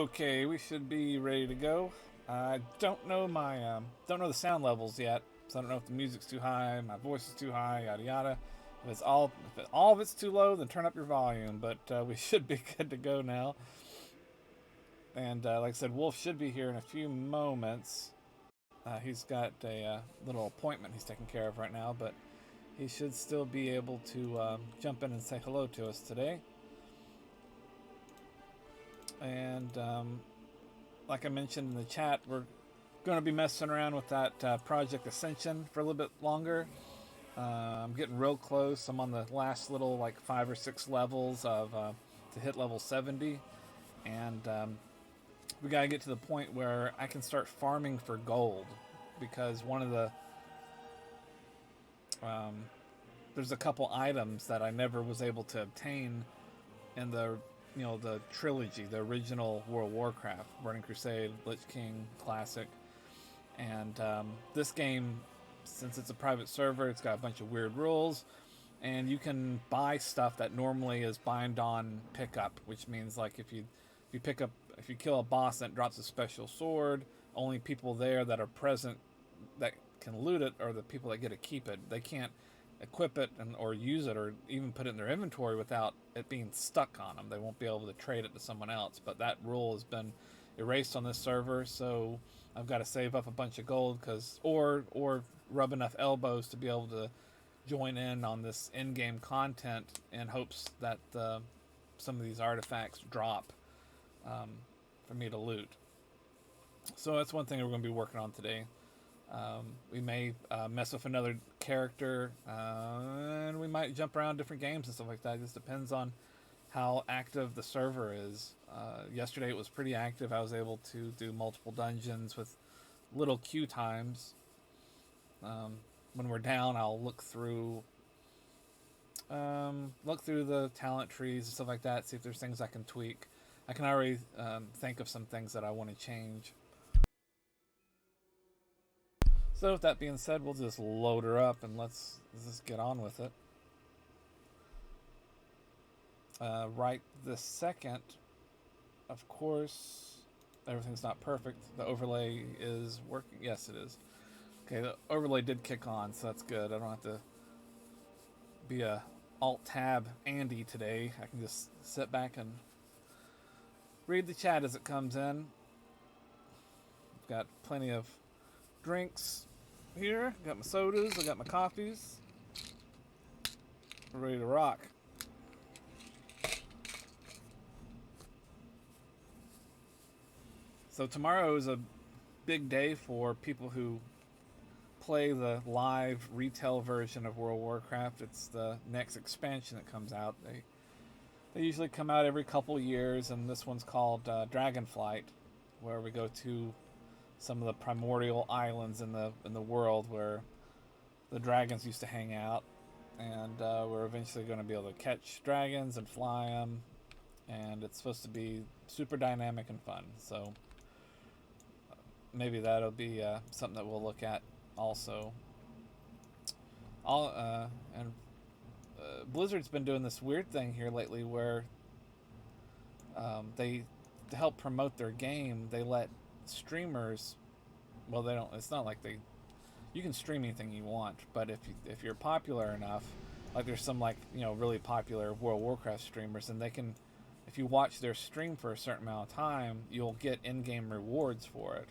Okay, we should be ready to go. I don't know don't know the sound levels yet, so I don't know if the music's too high, my voice is too high, yada yada. If all of it's too low, then turn up your volume. But we should be good to go now. And like I said, Wolf should be here in a few moments. He's got a little appointment he's taking care of right now, but he should still be able to jump in and say hello to us today. And like I mentioned in the chat, we're going to be messing around with that Project Ascension for a little bit longer. I'm getting real close. I'm on the last little like 5 or 6 levels of to hit level 70, and we gotta get to the point where I can start farming for gold, because one of the um, there's a couple items that I never was able to obtain in the trilogy, the original World of Warcraft, Burning Crusade, Lich King, Classic, and this game, since it's a private server, it's got a bunch of weird rules, and you can buy stuff that normally is bind on pickup, which means like if you kill a boss that drops a special sword, only people there that are present that can loot it are the people that get to keep it. They can't equip it or use it or even put it in their inventory without it being stuck on them. They won't be able to trade it to someone else. But that rule has been erased on this server, so I've got to save up a bunch of gold or rub enough elbows to be able to join in on this in-game content in hopes that some of these artifacts drop um, for me to loot. So that's one thing we're going to be working on today. We may mess with another character, and we might jump around different games and stuff like that. It just depends on how active the server is. Yesterday it was pretty active. I was able to do multiple dungeons with little queue times. When we're down, I'll look through the talent trees and stuff like that, see if there's things I can tweak. I can already think of some things that I want to change. So with that being said, we'll just load her up and let's just get on with it. Right this second, of course, everything's not perfect. The overlay is working. Yes, it is. Okay, the overlay did kick on, so that's good. I don't have to be a Alt-Tab Andy today. I can just sit back and read the chat as it comes in. I've got plenty of drinks here. Got my sodas, I got my coffees. We're ready to rock. So tomorrow is a big day for people who play the live retail version of World of Warcraft. It's the next expansion that comes out. They usually come out every couple years, and this one's called Dragonflight, where we go to some of the primordial islands in the world where the dragons used to hang out, and we're eventually going to be able to catch dragons and fly them, and it's supposed to be super dynamic and fun. So maybe that'll be something that we'll look at also. Blizzard's been doing this weird thing here lately where they, to help promote their game, they let streamers, well, they don't, it's not like you can stream anything you want, but if you're popular enough, like there's some really popular World of Warcraft streamers, and they can, if you watch their stream for a certain amount of time, you'll get in-game rewards for it.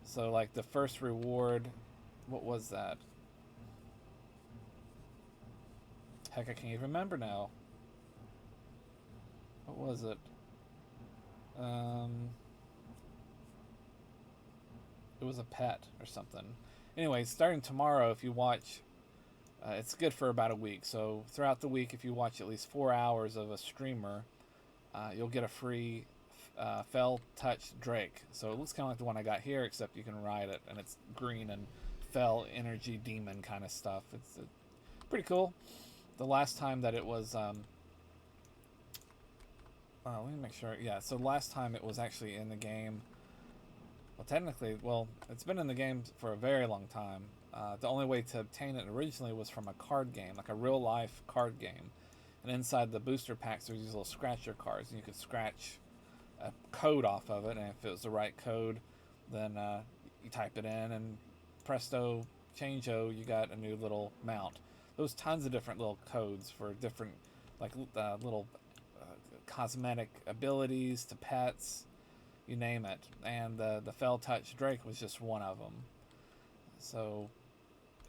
So like the first reward, what was that? Heck, I can't even remember now. What was it? It was a pet or something. Anyway, starting tomorrow, if you watch, it's good for about a week. So throughout the week, if you watch at least 4 hours of a streamer, you'll get a free Fell Touch Drake. So it looks kind of like the one I got here, except you can ride it, and it's green and Fell Energy Demon kind of stuff. It's pretty cool. The last time that it was, let me make sure. Yeah, so last time it was actually in the game. Well, technically, it's been in the game for a very long time. The only way to obtain it originally was from a card game, like a real-life card game. And inside the booster packs, there's these little scratcher cards, and you could scratch a code off of it, and if it was the right code, then you type it in, and presto, changeo, you got a new little mount. There's tons of different little codes for different, like little cosmetic abilities to pets, you name it. And the Fell Touch Drake was just one of them. So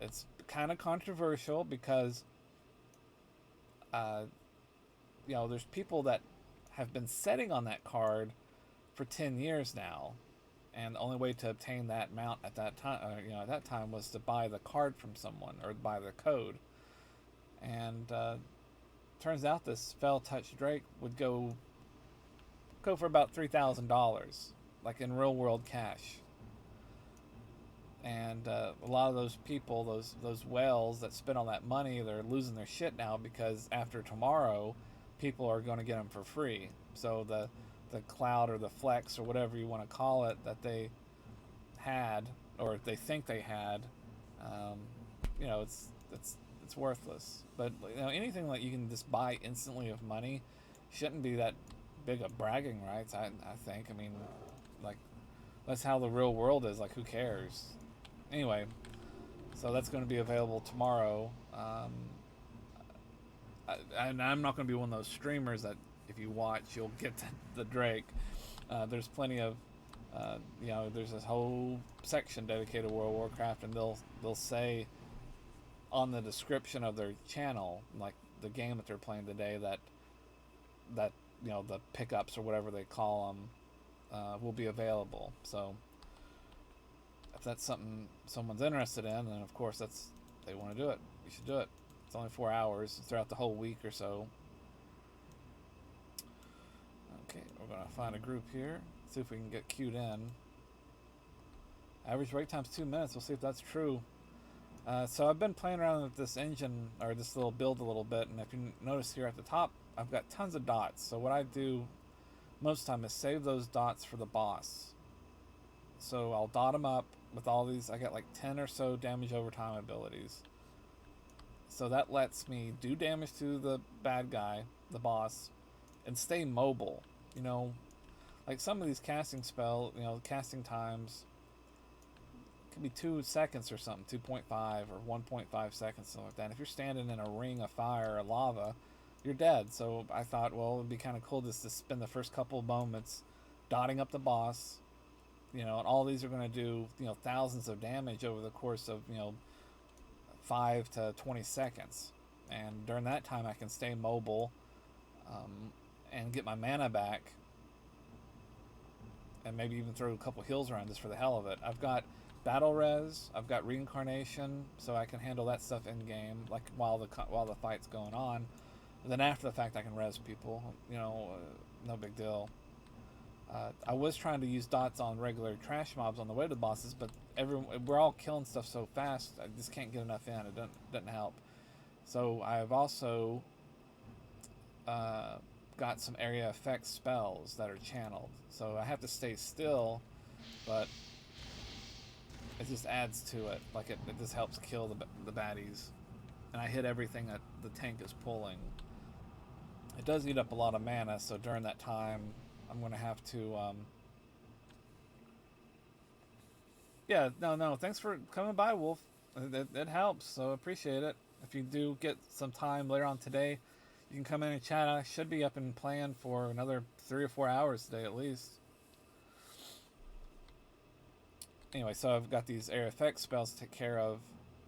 it's kind of controversial because, uh, there's people that have been setting on that card for 10 years now, and the only way to obtain that mount at that time, at that time, was to buy the card from someone or buy the code. And turns out this Fell Touch Drake would go for about $3,000, like in real world cash. And a lot of those people, those whales that spent all that money, they're losing their shit now because after tomorrow, people are going to get them for free. So the cloud or the flex or whatever you want to call it that they had, or they think they had, um, it's worthless. But anything that you can just buy instantly of money shouldn't be that big of bragging rights. I think. I mean, like, that's how the real world is. Like, who cares? Anyway, so that's going to be available tomorrow. And I'm not going to be one of those streamers that if you watch, you'll get the Drake. There's plenty of, there's this whole section dedicated to World of Warcraft, and they'll say on the description of their channel, like the game that they're playing today, that the pickups or whatever they call them will be available. So if that's something someone's interested in, then of course they want to do it. You should do it. It's only 4 hours throughout the whole week or so. Okay, we're gonna find a group here. See if we can get queued in. Average wait time's 2 minutes. We'll see if that's true. So I've been playing around with this engine, or this little build, a little bit, and if you notice here at the top, I've got tons of dots. So what I do most of the time is save those dots for the boss. So I'll dot them up with all these. I got like 10 or so damage over time abilities. So that lets me do damage to the bad guy, the boss, and stay mobile. Like some of these casting casting times could be 2 seconds or something, 2.5 or 1.5 seconds, something like that. And if you're standing in a ring of fire or lava, you're dead. So I thought, well, it'd be kind of cool just to spend the first couple of moments dotting up the boss, and all these are going to do, thousands of damage over the course of, 5 to 20 seconds. And during that time, I can stay mobile and get my mana back, and maybe even throw a couple heals around just for the hell of it. I've got battle res, I've got reincarnation, so I can handle that stuff in game, like while the fight's going on. And then after the fact, I can res people. No big deal. I was trying to use dots on regular trash mobs on the way to the bosses, but we're all killing stuff so fast, I just can't get enough in. It doesn't help. So I've also got some area effect spells that are channeled. So I have to stay still, but it just adds to it. Like it just helps kill the baddies. And I hit everything that the tank is pulling. It does eat up a lot of mana, so during that time, I'm going to have to... Yeah, no, thanks for coming by, Wolf. It helps, so appreciate it. If you do get some time later on today, you can come in and chat. I should be up and playing for another 3 or 4 hours today at least. Anyway, so I've got these area effect spells to take care of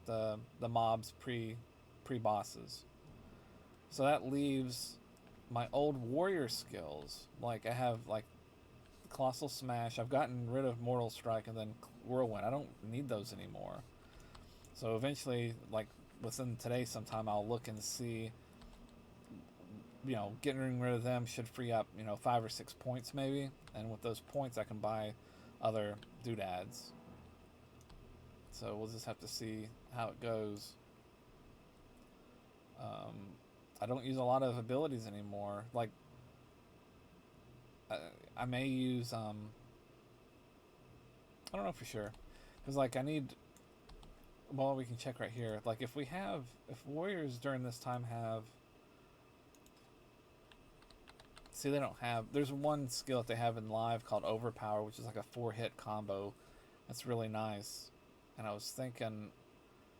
the mobs pre-bosses. So that leaves my old warrior skills. Like I have like Colossal Smash. I've gotten rid of Mortal Strike and then Whirlwind. I don't need those anymore. So eventually, like within today sometime, I'll look and see, getting rid of them should free up, 5 or 6 points maybe. And with those points, I can buy other doodads. So we'll just have to see how it goes. I don't use a lot of abilities anymore. Like, I may use, I don't know for sure. Because, like, I need, well, we can check right here. Like, if warriors during this time have See, they don't have. There's one skill that they have in live called Overpower, which is like a 4-hit combo. That's really nice. And I was thinking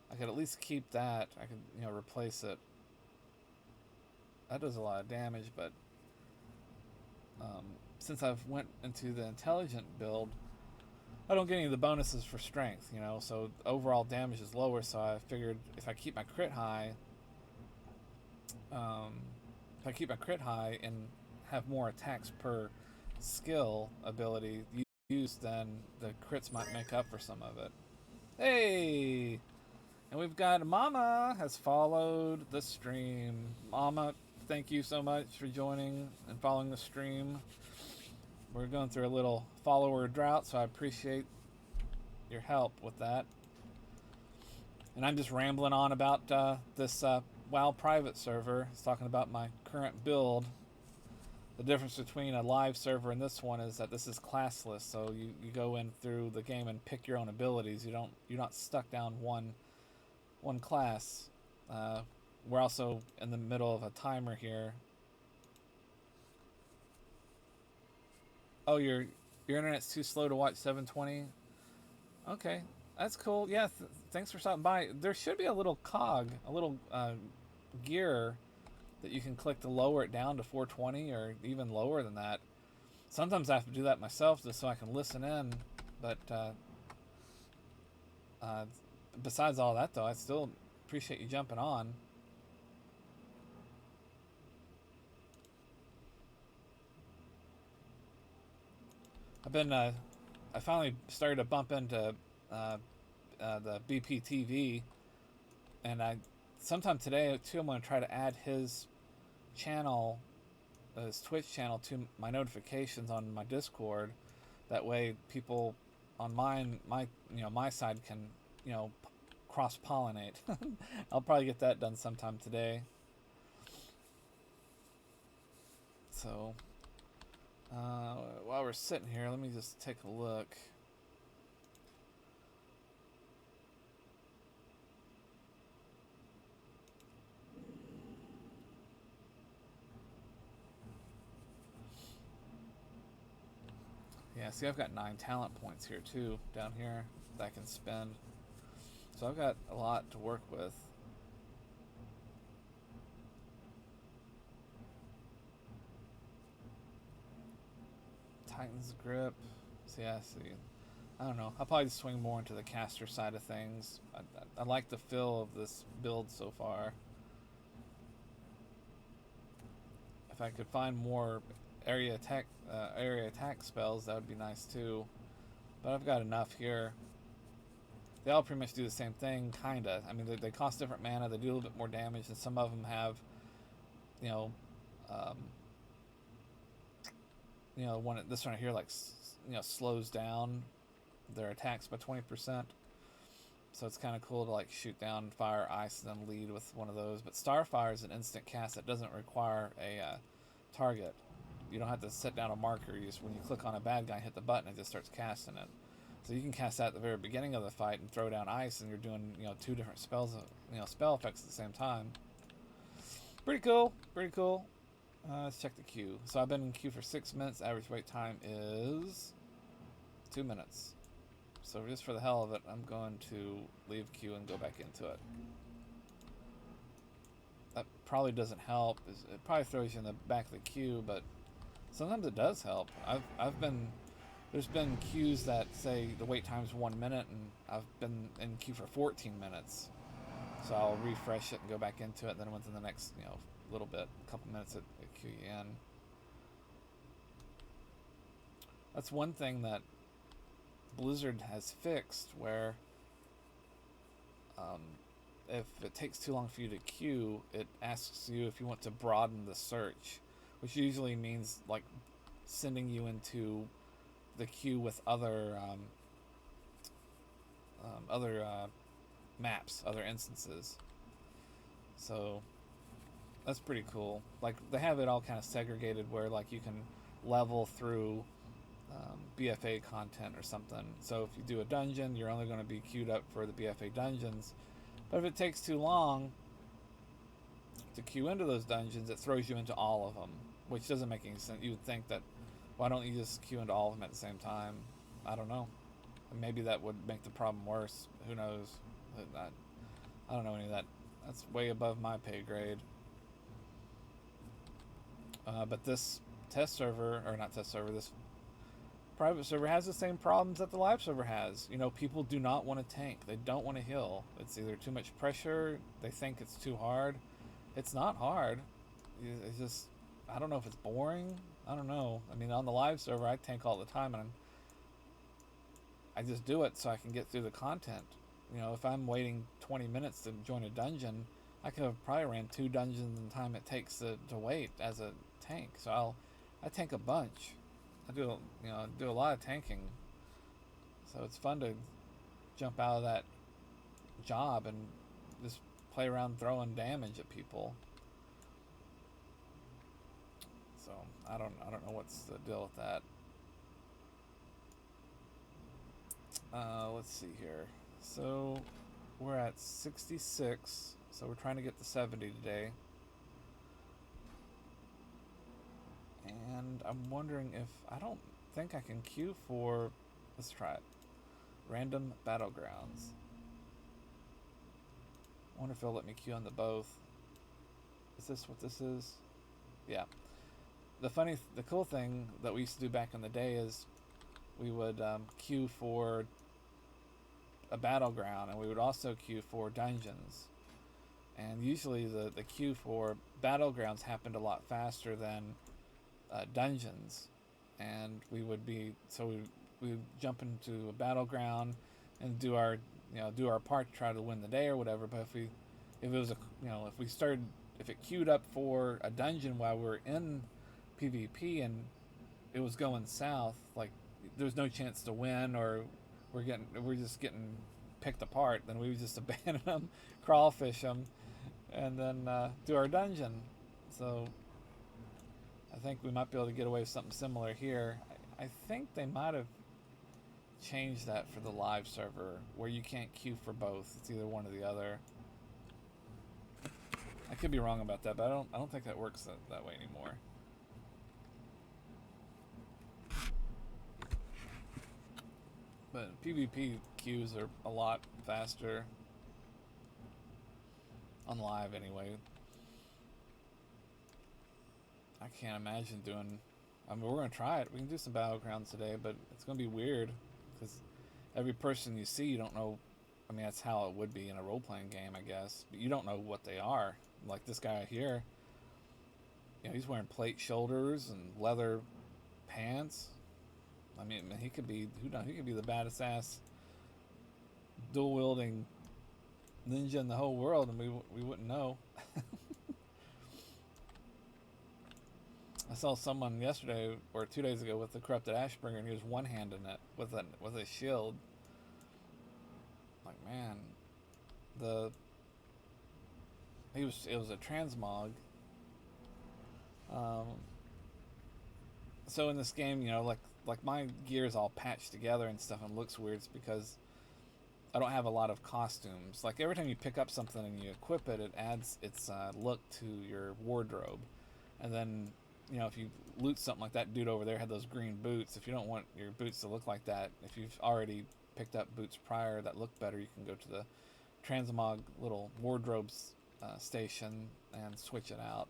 I could at least keep that. I could, replace it. That does a lot of damage, but since I've went into the intelligent build, I don't get any of the bonuses for strength, so overall damage is lower. So I figured if I keep my crit high, and have more attacks per skill ability used, then the crits might make up for some of it. Hey! And we've got Mama has followed the stream. Mama, thank you so much for joining and following the stream. We're going through a little follower drought, so I appreciate your help with that. And I'm just rambling on about this WoW private server. It's talking about my current build. The difference between a live server and this one is that this is classless, so you go in through the game and pick your own abilities. You're not stuck down one class. We're also in the middle of a timer here. Oh, your internet's too slow to watch 720? Okay, that's cool. Yeah, thanks for stopping by. There should be a little cog, a little gear that you can click to lower it down to 420 or even lower than that. Sometimes I have to do that myself just so I can listen in. But besides all that, though, I still appreciate you jumping on. I finally started to bump into the pt1, and sometime today too I'm going to try to add his channel, his Twitch channel, to my notifications on my Discord. That way people on my side can cross pollinate. I'll probably get that done sometime today. So while we're sitting here, let me just take a look. Yeah, see, I've got 9 talent points here too, down here, that I can spend. So I've got a lot to work with. Titan's grip. See, I don't know. I'll probably just swing more into the caster side of things. I like the feel of this build so far. If I could find more area attack spells, that would be nice too. But I've got enough here. They all pretty much do the same thing, kinda. I mean, they cost different mana. They do a little bit more damage, and some of them have, this one here, like, slows down their attacks by 20%. So it's kind of cool to like shoot down fire, ice, and then lead with one of those. But Starfire is an instant cast that doesn't require a target. You don't have to set down a marker. You just, when you click on a bad guy, hit the button, it just starts casting it. So you can cast that at the very beginning of the fight and throw down ice, and you're doing 2 different spells, spell effects at the same time. Pretty cool. Pretty cool. Let's check the queue. So I've been in queue for 6 minutes. Average wait time is 2 minutes. So just for the hell of it, I'm going to leave queue and go back into it. That probably doesn't help. It probably throws you in the back of the queue, but sometimes it does help. There's been queues that say the wait time's 1 minute, and I've been in queue for 14 minutes. So I'll refresh it and go back into it, and then within the next, little bit, a couple minutes at queue you in. That's one thing that Blizzard has fixed, where if it takes too long for you to queue, it asks you if you want to broaden the search, which usually means like sending you into the queue with other maps, other instances. So that's pretty cool. Like, they have it all kind of segregated where like you can level through BFA content or something. So if you do a dungeon, you're only going to be queued up for the BFA dungeons. But if it takes too long to queue into those dungeons, it throws you into all of them. which doesn't make any sense. You would think that, why don't you just queue into all of them at the same time? I don't know. Maybe that would make the problem worse. Who knows? I don't know any of that. That's way above my pay grade. But this test server, or not test server, this private server has the same problems that the live server has. You know, people do not want to tank. They don't want to heal. It's either too much pressure. They think it's too hard. It's not hard. It's just, I don't know if it's boring. I don't know. I mean, on the live server, I tank all the time, and I just do it so I can get through the content. You know, if I'm waiting 20 minutes to join a dungeon, I could have probably ran 2 dungeons in the time it takes to wait as a tank. So I tank a bunch. I do a lot of tanking. So it's fun to jump out of that job and just play around throwing damage at people. So I don't know what's the deal with that. Let's see here. So we're at 66. So we're trying to get to 70 today. And I'm wondering if, I don't think I can queue for, let's try it. Random Battlegrounds. I wonder if they'll let me queue on the both. Is this what this is? Yeah. The cool thing that we used to do back in the day is we would queue for a battleground, and we would also queue for dungeons. And usually the queue for battlegrounds happened a lot faster than dungeons. And we would jump into a battleground and do our part to try to win the day or whatever. But if it queued up for a dungeon while we were in PvP and it was going south, like there's no chance to win, or we're just getting picked apart, then we would just abandon them, crawfish them, and then do our dungeon. So I think we might be able to get away with something similar here. I think they might have changed that for the live server, where you can't queue for both. It's either one or the other. I could be wrong about that, but I don't think that works that way anymore. But PvP queues are a lot faster on live anyway. I can't imagine doing. I mean, we're gonna try it. We can do some battlegrounds today, but it's gonna be weird because every person you see, you don't know. I mean, that's how it would be in a role-playing game, I guess. But you don't know what they are. Like this guy here, you know, he's wearing plate shoulders and leather pants. I mean, he could be, who knows, he could be the baddest ass dual-wielding ninja in the whole world, and we wouldn't know. I saw someone yesterday or 2 days ago with the corrupted Ashbringer, and he was one-handing it with a shield. Like, man, it was a transmog. So in this game, you know, like my gear is all patched together and stuff and looks weird. It's because I don't have a lot of costumes. Like every time you pick up something and you equip it, it adds its look to your wardrobe. And then, you know, if you loot something like that dude over there had those green boots, if you don't want your boots to look like that, if you've already picked up boots prior that look better, you can go to the transmog little wardrobes station and switch it out.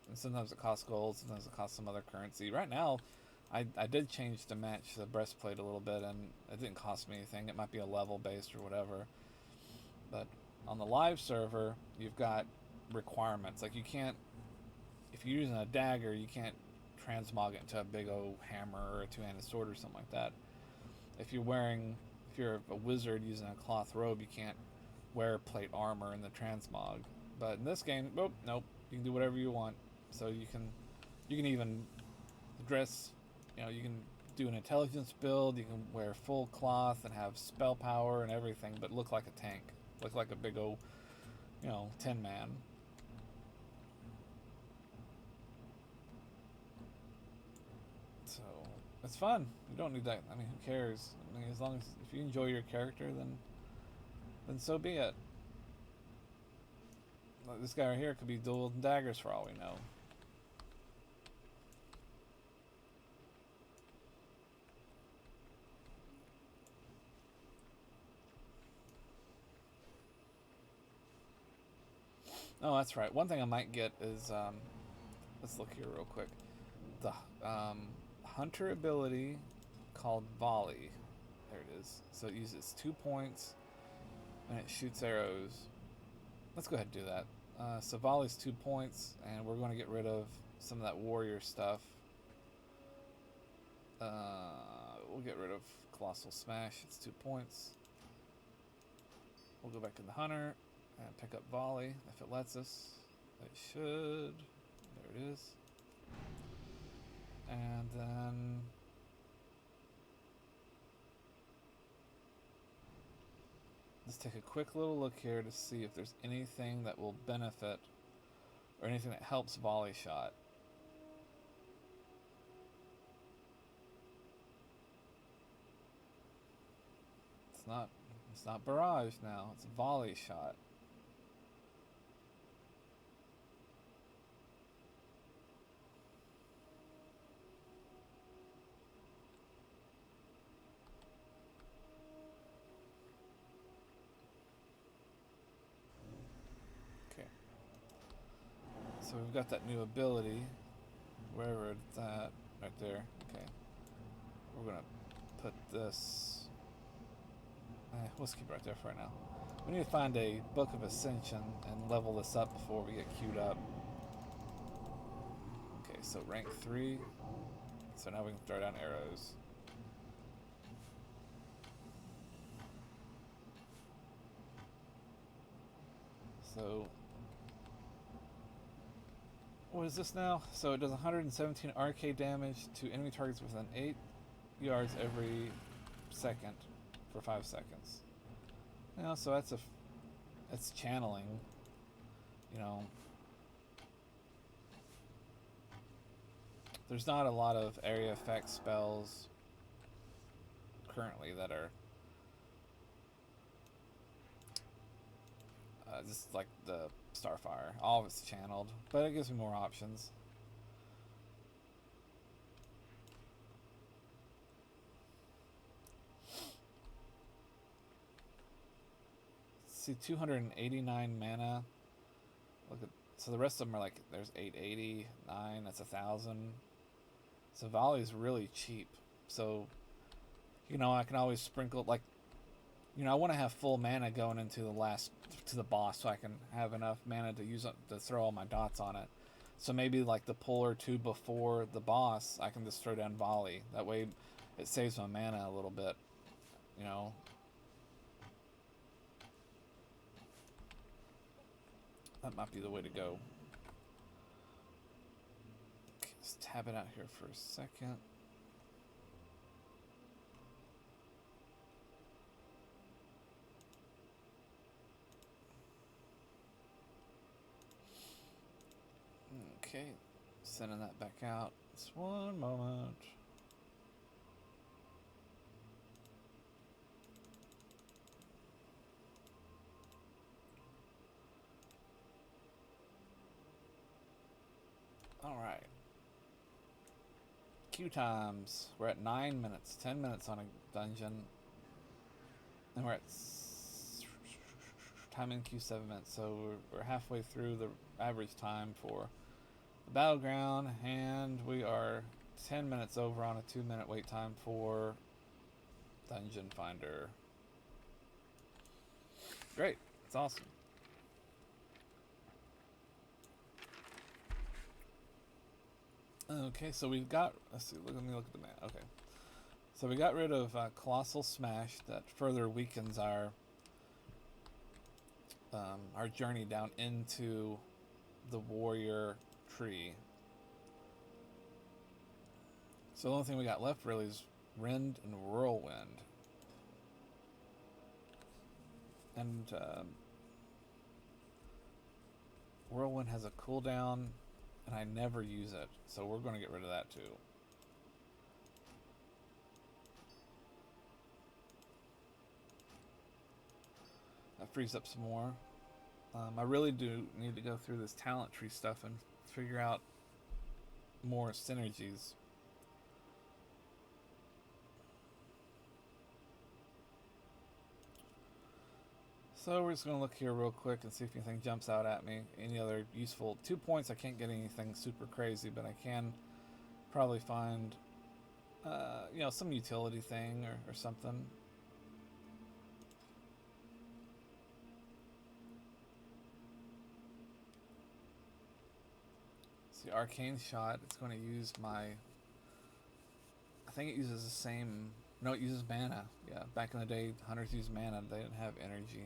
And sometimes it costs gold, sometimes it costs some other currency. Right now, I did change to match the breastplate a little bit, and it didn't cost me anything. It might be a level based or whatever. But on the live server, you've got requirements. Like you can't, if you're using a dagger, you can't transmog it into a big old hammer or a two-handed sword or something like that. If you're a wizard using a cloth robe, you can't wear plate armor in the transmog. But in this game, nope, you can do whatever you want. So you can even dress, you know, you can do an intelligence build, you can wear full cloth and have spell power and everything, but look like a tank. Look like a big old, you know, 10-man. So it's fun. You don't need that. I mean, who cares? I mean, as long as if you enjoy your character, then so be it. Like this guy right here could be dual daggers for all we know. Oh, that's right. One thing I might get is let's look here real quick. The hunter ability called volley. There it is. So it uses 2 points and it shoots arrows. Let's go ahead and do that. So volley's 2 points, and we're going to get rid of some of that warrior stuff. We'll get rid of colossal smash. It's 2 points. We'll go back to the hunter and pick up volley if it lets us. It should. There it is. And then let's take a quick little look here to see if there's anything that will benefit or anything that helps volley shot. It's not barrage now, it's volley shot. Okay. So we've got that new ability. Wherever it's at, right there. Okay. We're gonna put this. We'll keep it right there for right now. We need to find a Book of Ascension and level this up before we get queued up. Okay, so rank 3. So now we can throw down arrows. So what is this now? So it does 117 RK damage to enemy targets within 8 yards every second for 5 seconds. You know, so that's channeling. You know, there's not a lot of area effect spells currently that are just like the Starfire. All of it's channeled, but it gives me more options. See, 289 mana. Look at, so the rest of them are like, there's 889. That's 1,000. So volley's really cheap. So, you know, I can always sprinkle like, you know, I want to have full mana going into the boss, so I can have enough mana to use to throw all my dots on it. So maybe like the pull or two before the boss, I can just throw down volley. That way, it saves my mana a little bit. You know. That might be the way to go. Okay, let's tab it out here for a second. Okay, sending that back out. Just one moment. Alright. Queue times. We're at 9 minutes. 10 minutes on a dungeon. And we're at time in queue 7 minutes. So we're halfway through the average time for the battleground. And we are 10 minutes over on a 2-minute wait time for Dungeon Finder. Great. It's awesome. Okay, so we've got, let's see, let me look at the map. Okay, so we got rid of Colossal Smash. That further weakens our journey down into the warrior tree. So the only thing we got left really is Rend and Whirlwind. And Whirlwind has a cooldown, and I never use it, so we're going to get rid of that too. That frees up some more. I really do need to go through this talent tree stuff and figure out more synergies. So we're just going to look here real quick and see if anything jumps out at me. Any other useful 2 points. I can't get anything super crazy, but I can probably find, some utility thing or something. See, arcane shot. It's going to use my. I think it uses the same. No, it uses mana. Yeah, back in the day, hunters used mana. They didn't have energy.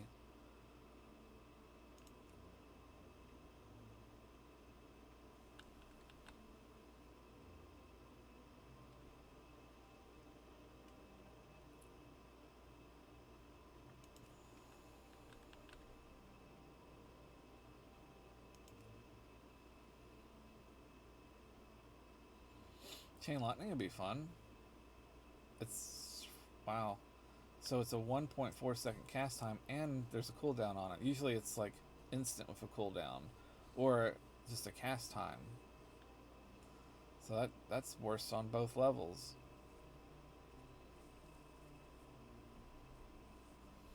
Chain lightning would be fun. It's wow. So it's a 1.4 second cast time, and there's a cooldown on it. Usually it's like instant with a cooldown, or just a cast time. So that's worse on both levels.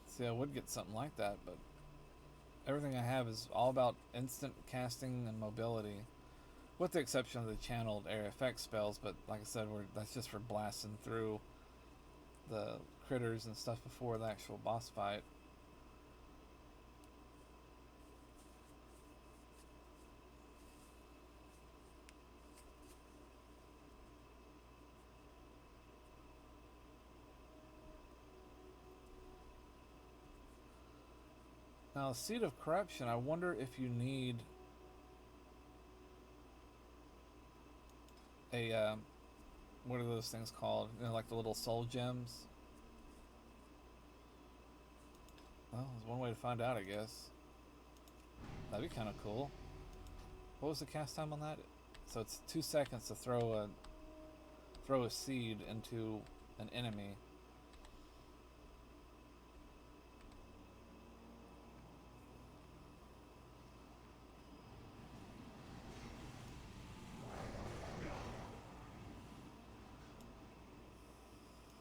See, I would get something like that, but everything I have is all about instant casting and mobility, with the exception of the channeled area effect spells. But like I said, that's just for blasting through the critters and stuff before the actual boss fight. Now, Seed of Corruption, I wonder if you need a, what are those things called? Like the little soul gems? Well, there's one way to find out, I guess. That'd be kind of cool. What was the cast time on that? So it's 2 seconds to throw a seed into an enemy.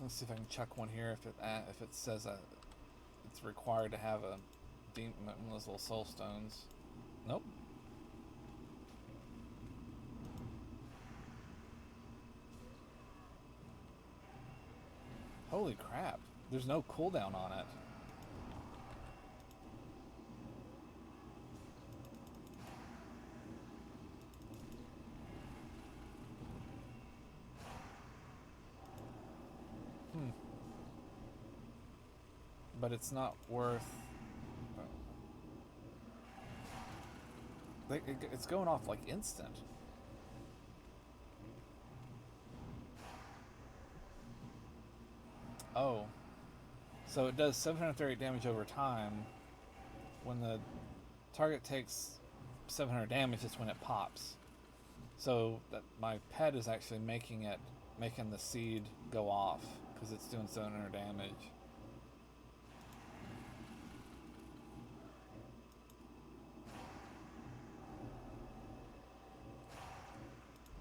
Let's see if I can chuck one here. If it says it's required to have a one of those little soul stones. Nope. Holy crap! There's no cooldown on it. Hmm. But it's not worth. It's going off like instant. Oh. So it does 738 damage over time. When the target takes 700 damage, it's when it pops. So that my pet is actually making the seed go off because it's doing 700 damage.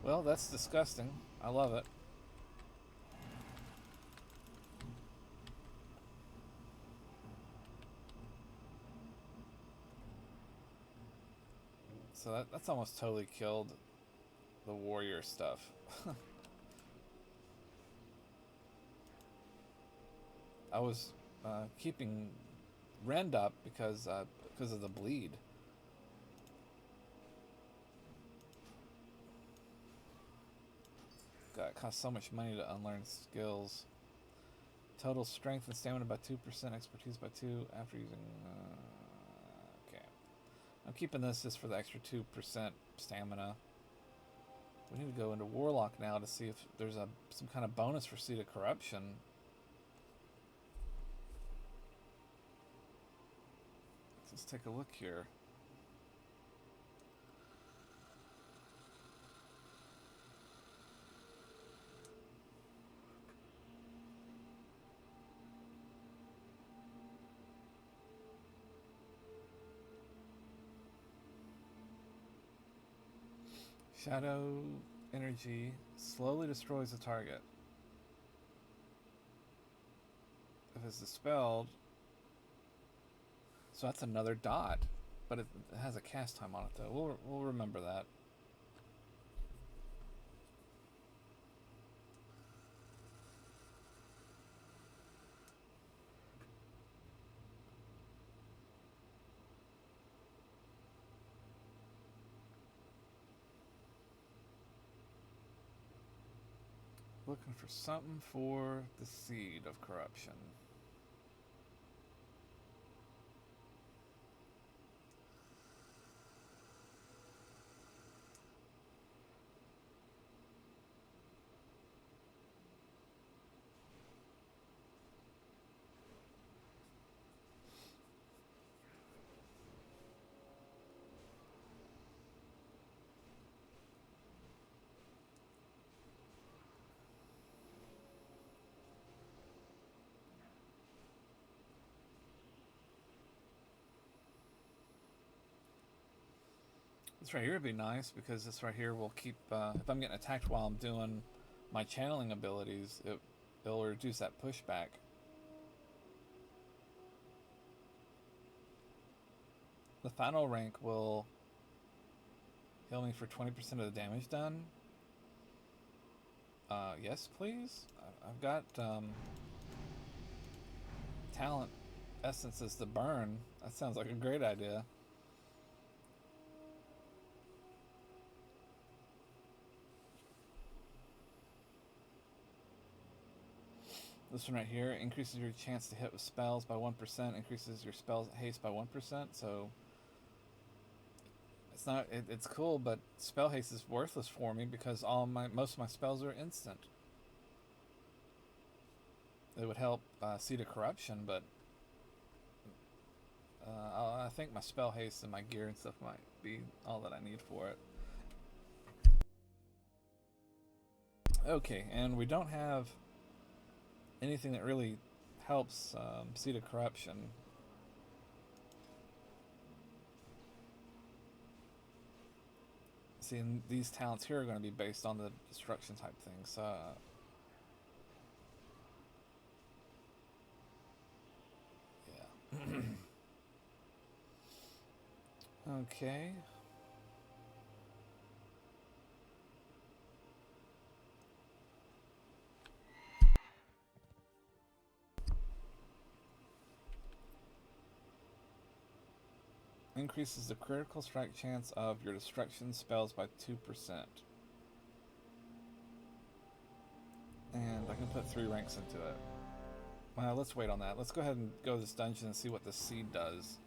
Well, that's disgusting. I love it. So that's almost totally killed the warrior stuff. I was keeping Rend up because of the bleed. God, it costs so much money to unlearn skills. Total strength and stamina by 2%, expertise by 2 after using. Okay. I'm keeping this just for the extra 2% stamina. We need to go into Warlock now to see if there's some kind of bonus for Seed of Corruption. Let's take a look here. Shadow energy slowly destroys the target. If it's dispelled, So that's another dot, but it has a cast time on it though. We'll remember that. Looking for something for the seed of corruption. This right here would be nice because this right here will keep. If I'm getting attacked while I'm doing my channeling abilities, it'll reduce that pushback. The final rank will heal me for 20% of the damage done. Yes, please. I've got talent essences to burn. That sounds like a great idea. This one right here increases your chance to hit with spells by 1%, increases your spell haste by 1%, so it's not it's cool, but spell haste is worthless for me because most of my spells are instant. It would help Seed of Corruption, but I think my spell haste and my gear and stuff might be all that I need for it. Okay, and we don't have anything that really helps Seed of Corruption. See, and these talents here are going to be based on the destruction type things. Yeah. Okay. Increases the critical strike chance of your destruction spells by 2%. And I can put 3 ranks into it. Well, let's wait on that. Let's go ahead and go to this dungeon and see what the seed does.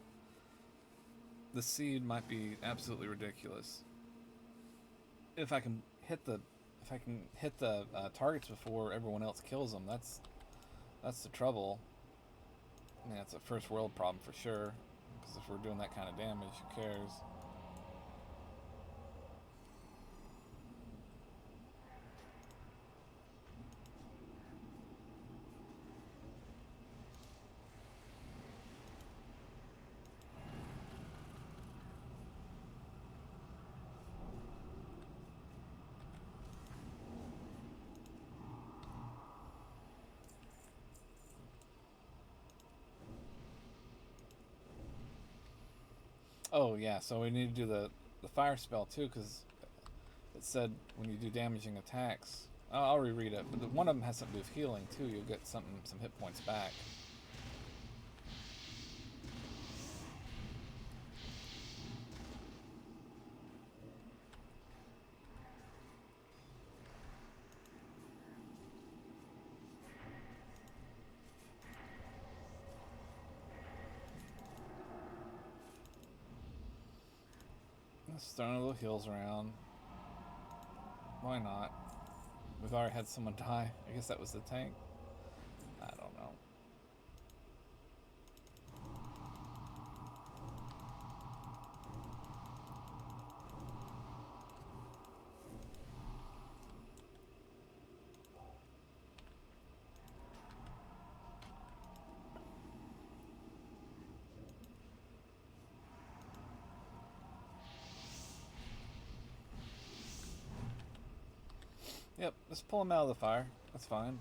The seed might be absolutely ridiculous. If I can hit the targets before everyone else kills them, that's the trouble. I mean, that's a first world problem for sure. Because if we're doing that kind of damage, who cares? Oh yeah, so we need to do the fire spell too, because it said when you do damaging attacks. I'll reread it, but one of them has something to do with healing too. You'll get some hit points back. Just throwing little heals around. Why not? We've already had someone die. I guess that was the tank. I don't know. Yep, just pull him out of the fire. That's fine.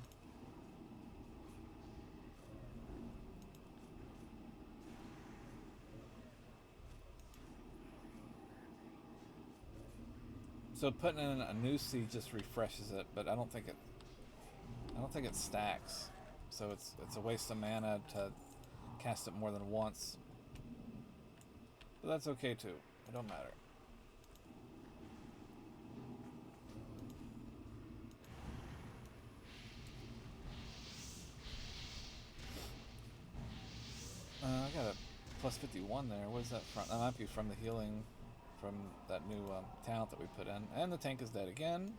So putting in a new seed just refreshes it, but I don't think it stacks. So it's a waste of mana to cast it more than once. But that's okay too. It don't matter. I got a plus 51 there. What is that from? That might be from the healing from that new talent that we put in. And the tank is dead again.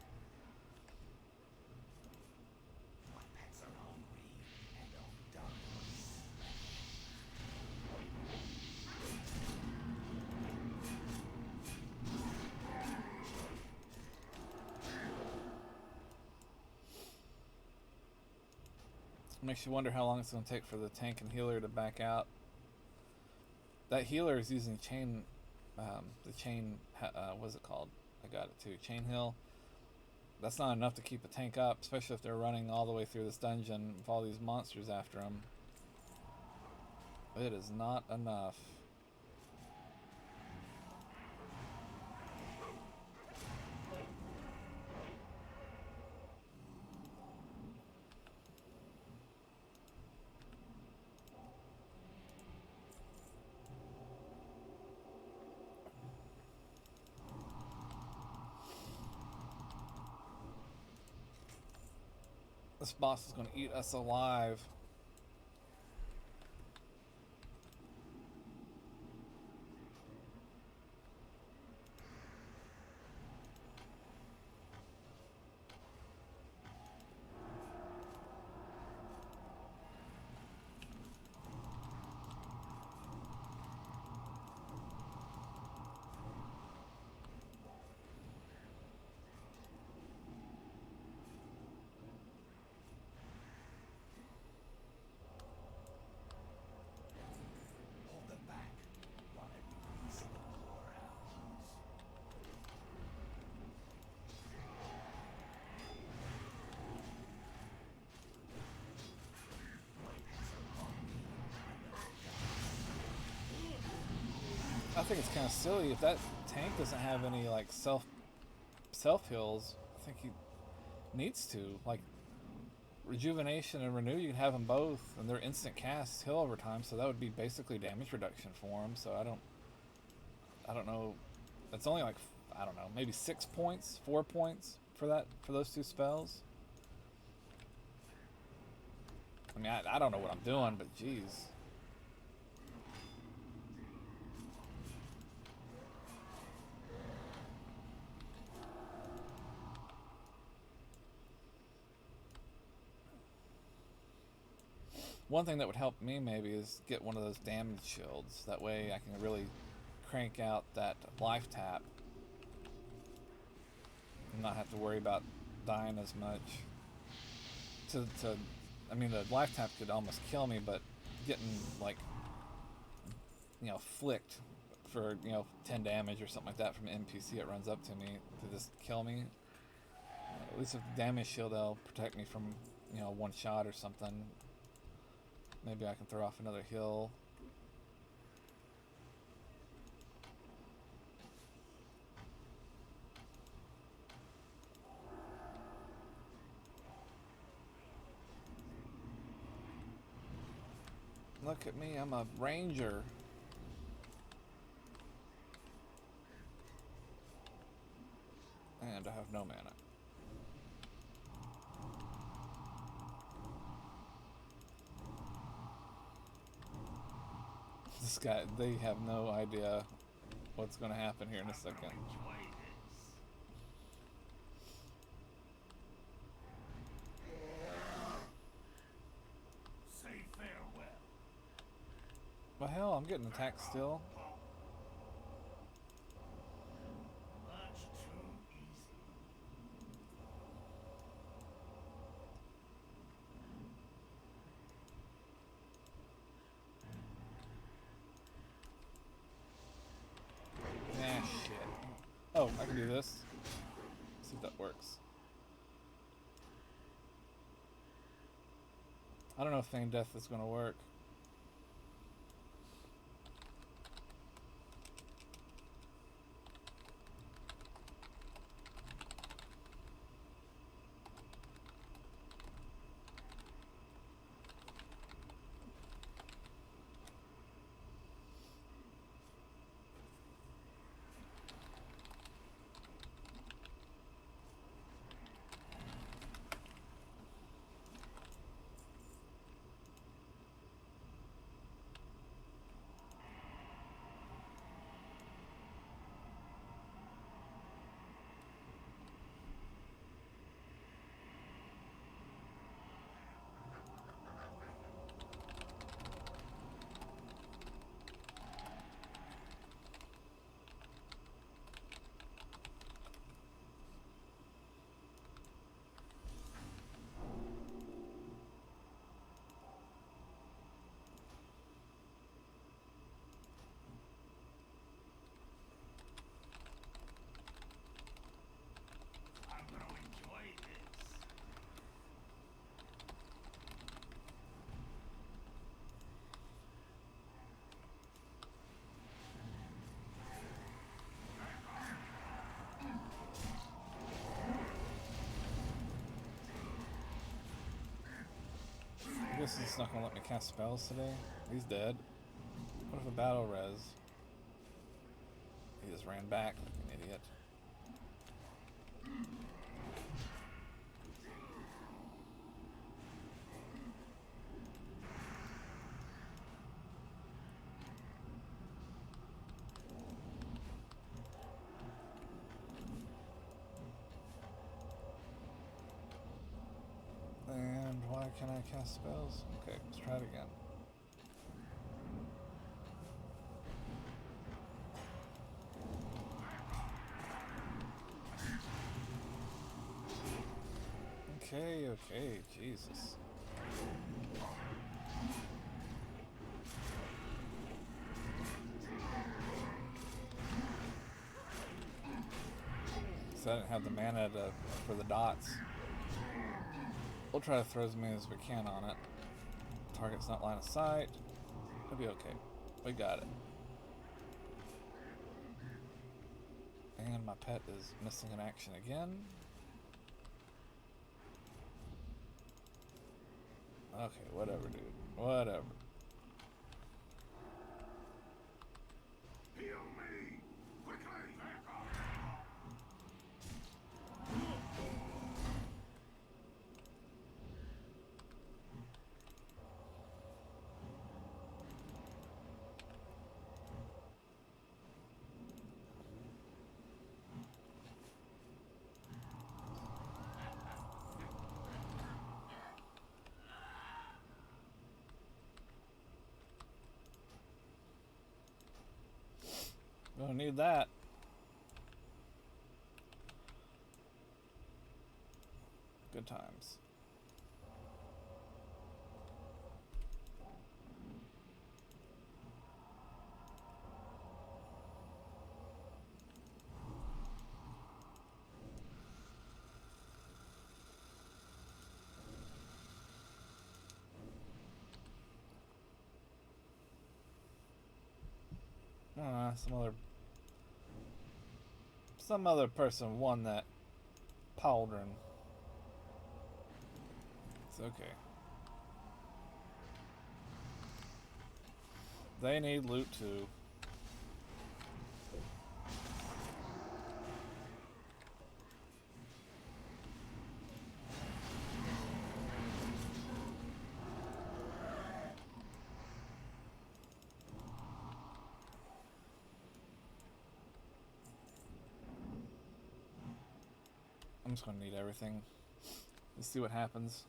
Makes you wonder how long it's going to take for the tank and healer to back out. That healer is using chain, the chain, what's it called? I got it too, chain heal. That's not enough to keep a tank up, especially if they're running all the way through this dungeon with all these monsters after them. It is not enough. This boss is going to eat us alive. I think it's kind of silly if that tank doesn't have any like self heals. I think he needs to, like, rejuvenation and renew. You can have them both, and they're instant casts heal over time. So that would be basically damage reduction for him. So I don't know. It's only like, I don't know, maybe 6 points, 4 points for those two spells. I mean, I don't know what I'm doing, but geez. One thing that would help me maybe is get one of those damage shields. That way I can really crank out that life tap and not have to worry about dying as much. I mean, the life tap could almost kill me, but getting, like, flicked for 10 damage or something like that from an NPC that runs up to me to just kill me. At least with the damage shield, they'll protect me from one shot or something. Maybe I can throw off another heal. Look at me, I'm a ranger. And I have no mana. This guy, they have no idea what's going to happen here in a second. Say farewell. Well, hell, I'm getting attacked still. Much too easy. Nah, shit. Oh, I can do this. See if that works. I don't know if Feign Death is going to work. I guess he's not gonna let me cast spells today. He's dead. What if a battle res? He just ran back like an idiot. And why can't I cast spells? Okay, let's try it again. Okay, Jesus. So I didn't have the mana for the dots. We'll try to throw as many as we can on it. Target's not line of sight. It'll be okay. We got it. And my pet is missing in action again. Okay, whatever, dude. Whatever. Heal me! Quickly! Back off! Don't need that. Good times. Some other person won that pauldron. It's okay. They need loot too. I'm just gonna need everything. Let's see what happens.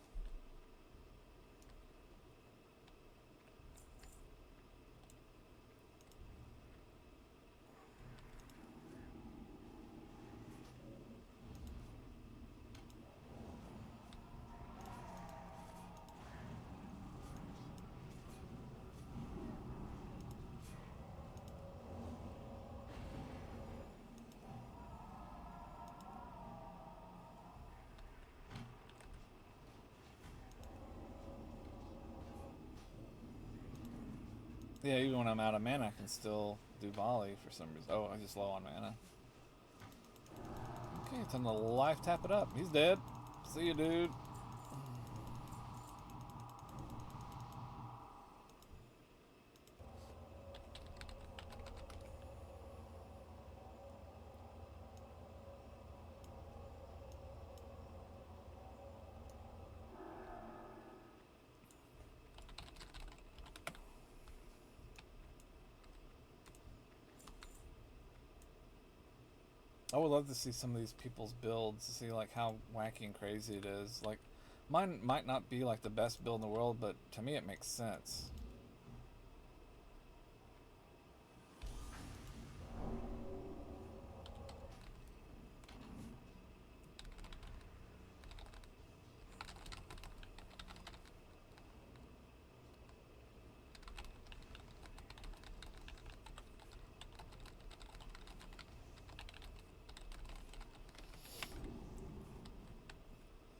Yeah, even when I'm out of mana, I can still do volley for some reason. Oh, I'm just low on mana. Okay, time to life tap it up. He's dead. See you, dude. I would love to see some of these people's builds to see like how wacky and crazy it is. Like mine might not be like the best build in the world, but to me it makes sense.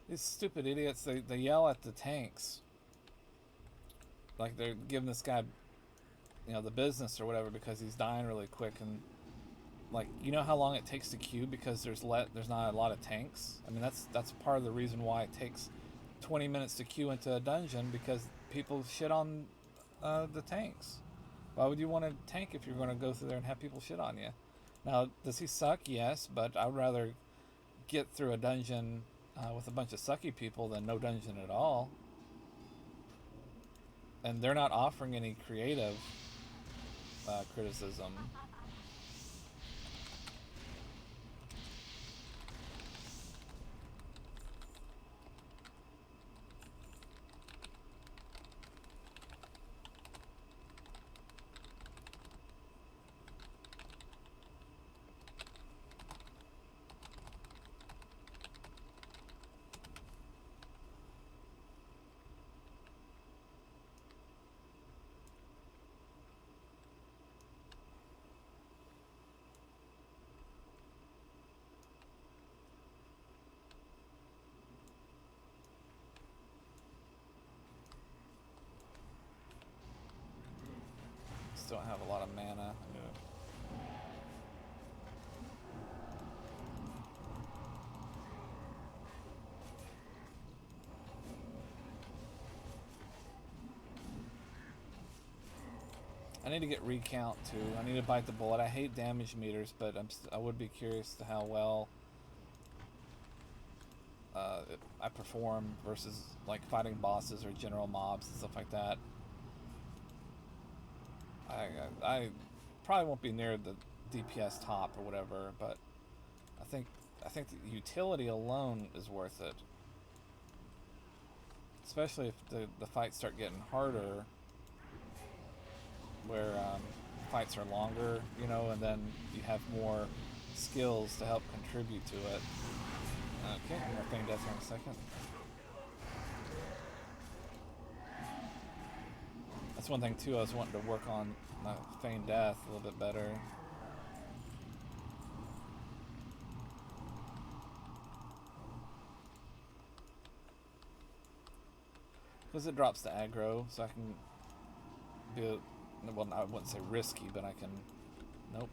These stupid idiots, they yell at the tanks. Like they're giving this guy, the business or whatever because he's dying really quick. And like, you know how long it takes to queue because there's not a lot of tanks? I mean, that's part of the reason why it takes 20 minutes to queue into a dungeon because people shit on the tanks. Why would you want a tank if you're going to go through there and have people shit on you? Now, does he suck? Yes, but I would rather get through a dungeon with a bunch of sucky people than no dungeon at all. And they're not offering any creative criticism. Still don't have a lot of mana. I need to get recount too. I need to bite the bullet. I hate damage meters, but I would be curious to how well I perform versus like fighting bosses or general mobs and stuff like that. I probably won't be near the DPS top or whatever, but I think the utility alone is worth it. Especially if the fights start getting harder, where fights are longer, you know, and then you have more skills to help contribute to it. Okay, I'm gonna feign death here in a second. That's one thing too, I was wanting to work on my feign death a little bit better. Because it drops the aggro, so I can be a, well, I wouldn't say risky, but I can, nope.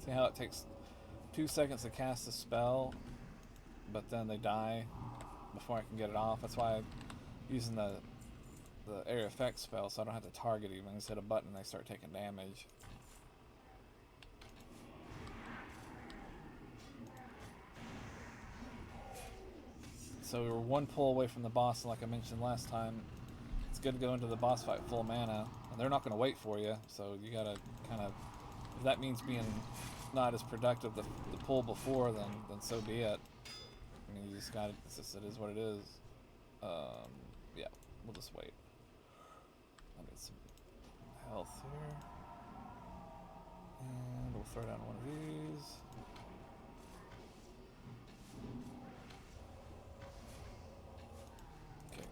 See how it takes 2 seconds to cast a spell, but then they die before I can get it off. That's why I'm using the area effect spell, so I don't have to target even. I just hit a button and they start taking damage. So we were one pull away from the boss, and like I mentioned last time, it's good to go into the boss fight full mana, and they're not going to wait for you, so you gotta kind of, if that means being not as productive the pull before, then so be it. I mean, you just gotta, it is what it is. Yeah, we'll just wait. I'll get some health here, and we'll throw down one of these. Okay.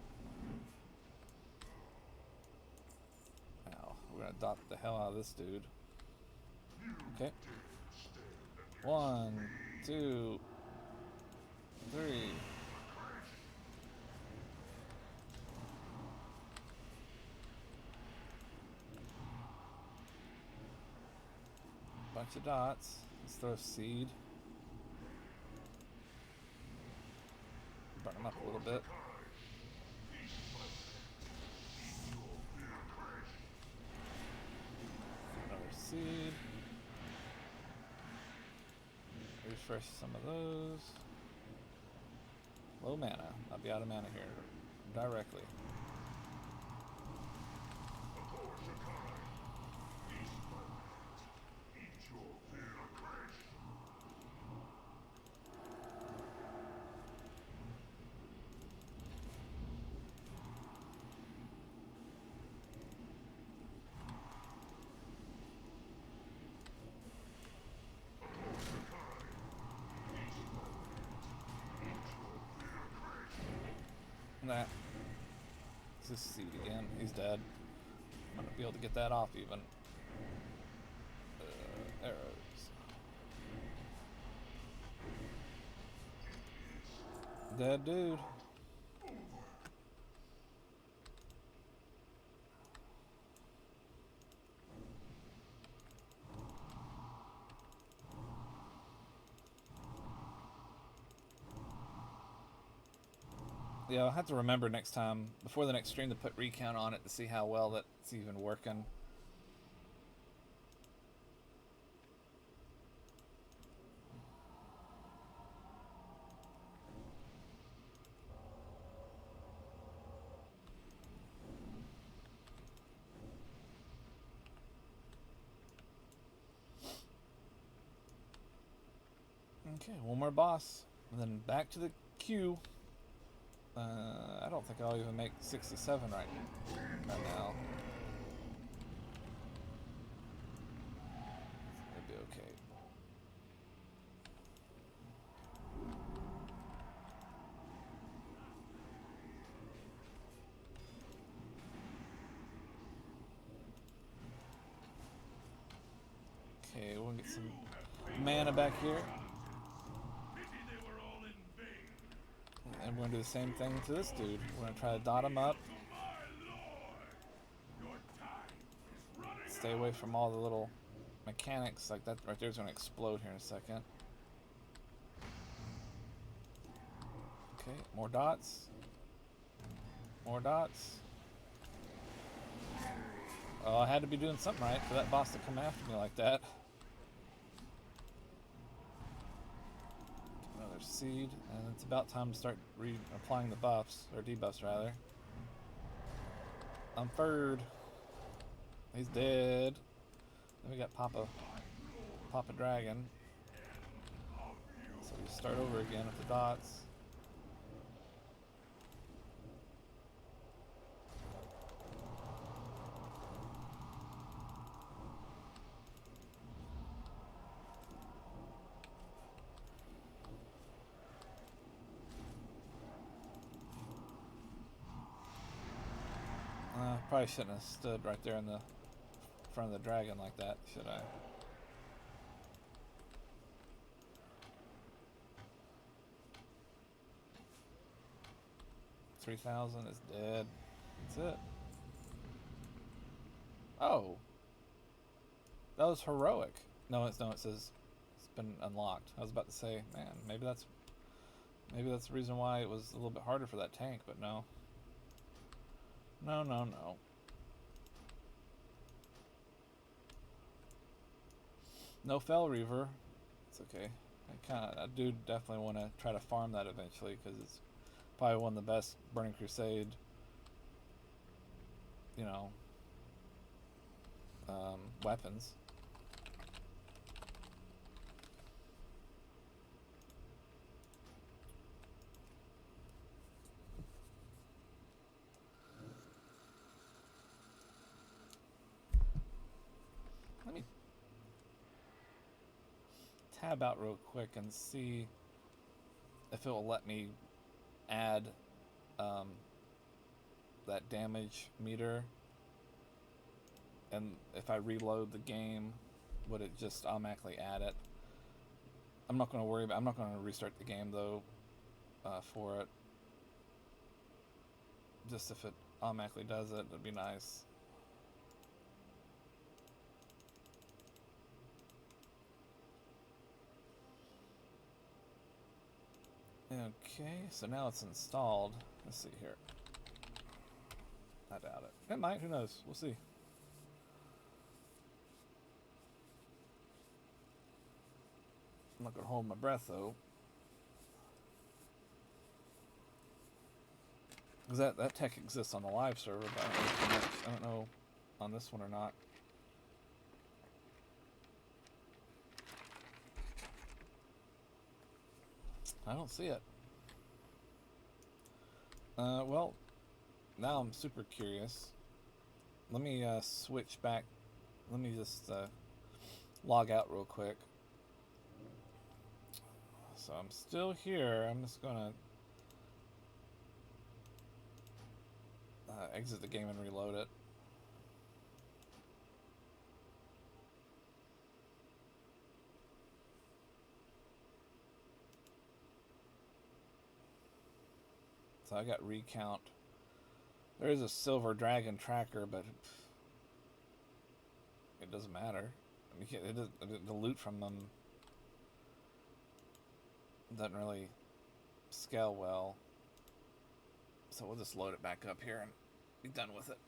Now we're gonna dot the hell out of this dude. Okay. 1, 2, 3. Bunch of dots. Let's throw a seed. Burn them up a little bit. Another seed. Refresh some of those. Low mana. I'll be out of mana here directly. Nah. It's this seed again. He's dead. I'm gonna be able to get that off even. Arrows. Dead dude. Yeah, I'll have to remember next time, before the next stream, to put recount on it to see how well that's even working. Okay, one more boss, and then back to the queue. I don't think I'll even make 67 right now. It'll be okay. Okay, we'll get some mana back here. And we're gonna do the same thing to this dude. We're gonna try to dot him up. Stay away from all the little mechanics. Like that right there's gonna explode here in a second. Okay, more dots. More dots. Oh, I had to be doing something right for that boss to come after me like that. Another seed, and it's about time to start applying the buffs, or debuffs rather. I'm third. He's dead. Then we got Papa Dragon. So we start over again with the dots. Probably shouldn't have stood right there in the front of the dragon like that, should I? $3,000 is dead. That's it. Oh, that was heroic. No, it says it's been unlocked. I was about to say, man, maybe that's the reason why it was a little bit harder for that tank, but no. No. No Fell Reaver. It's okay. I do definitely want to try to farm that eventually because it's probably one of the best Burning Crusade, you know, weapons. Let me tab out real quick and see if it will let me add that damage meter, and if I reload the game, would it just automatically add it? I'm not going to worry about. I'm not going to restart the game though for it. Just if it automatically does it, it'd be nice. Okay, so now it's installed. Let's see here. I doubt it. It might, who knows? We'll see. I'm not gonna hold my breath though. Because that tech exists on the live server, but I don't know on this one or not. I don't see it. Well, now I'm super curious. Let me switch back. Let me just log out real quick. So I'm still here. I'm just gonna exit the game and reload it. So I got recount. There is a silver dragon tracker, but it doesn't matter. I mean, the loot from them doesn't really scale well. So we'll just load it back up here and be done with it.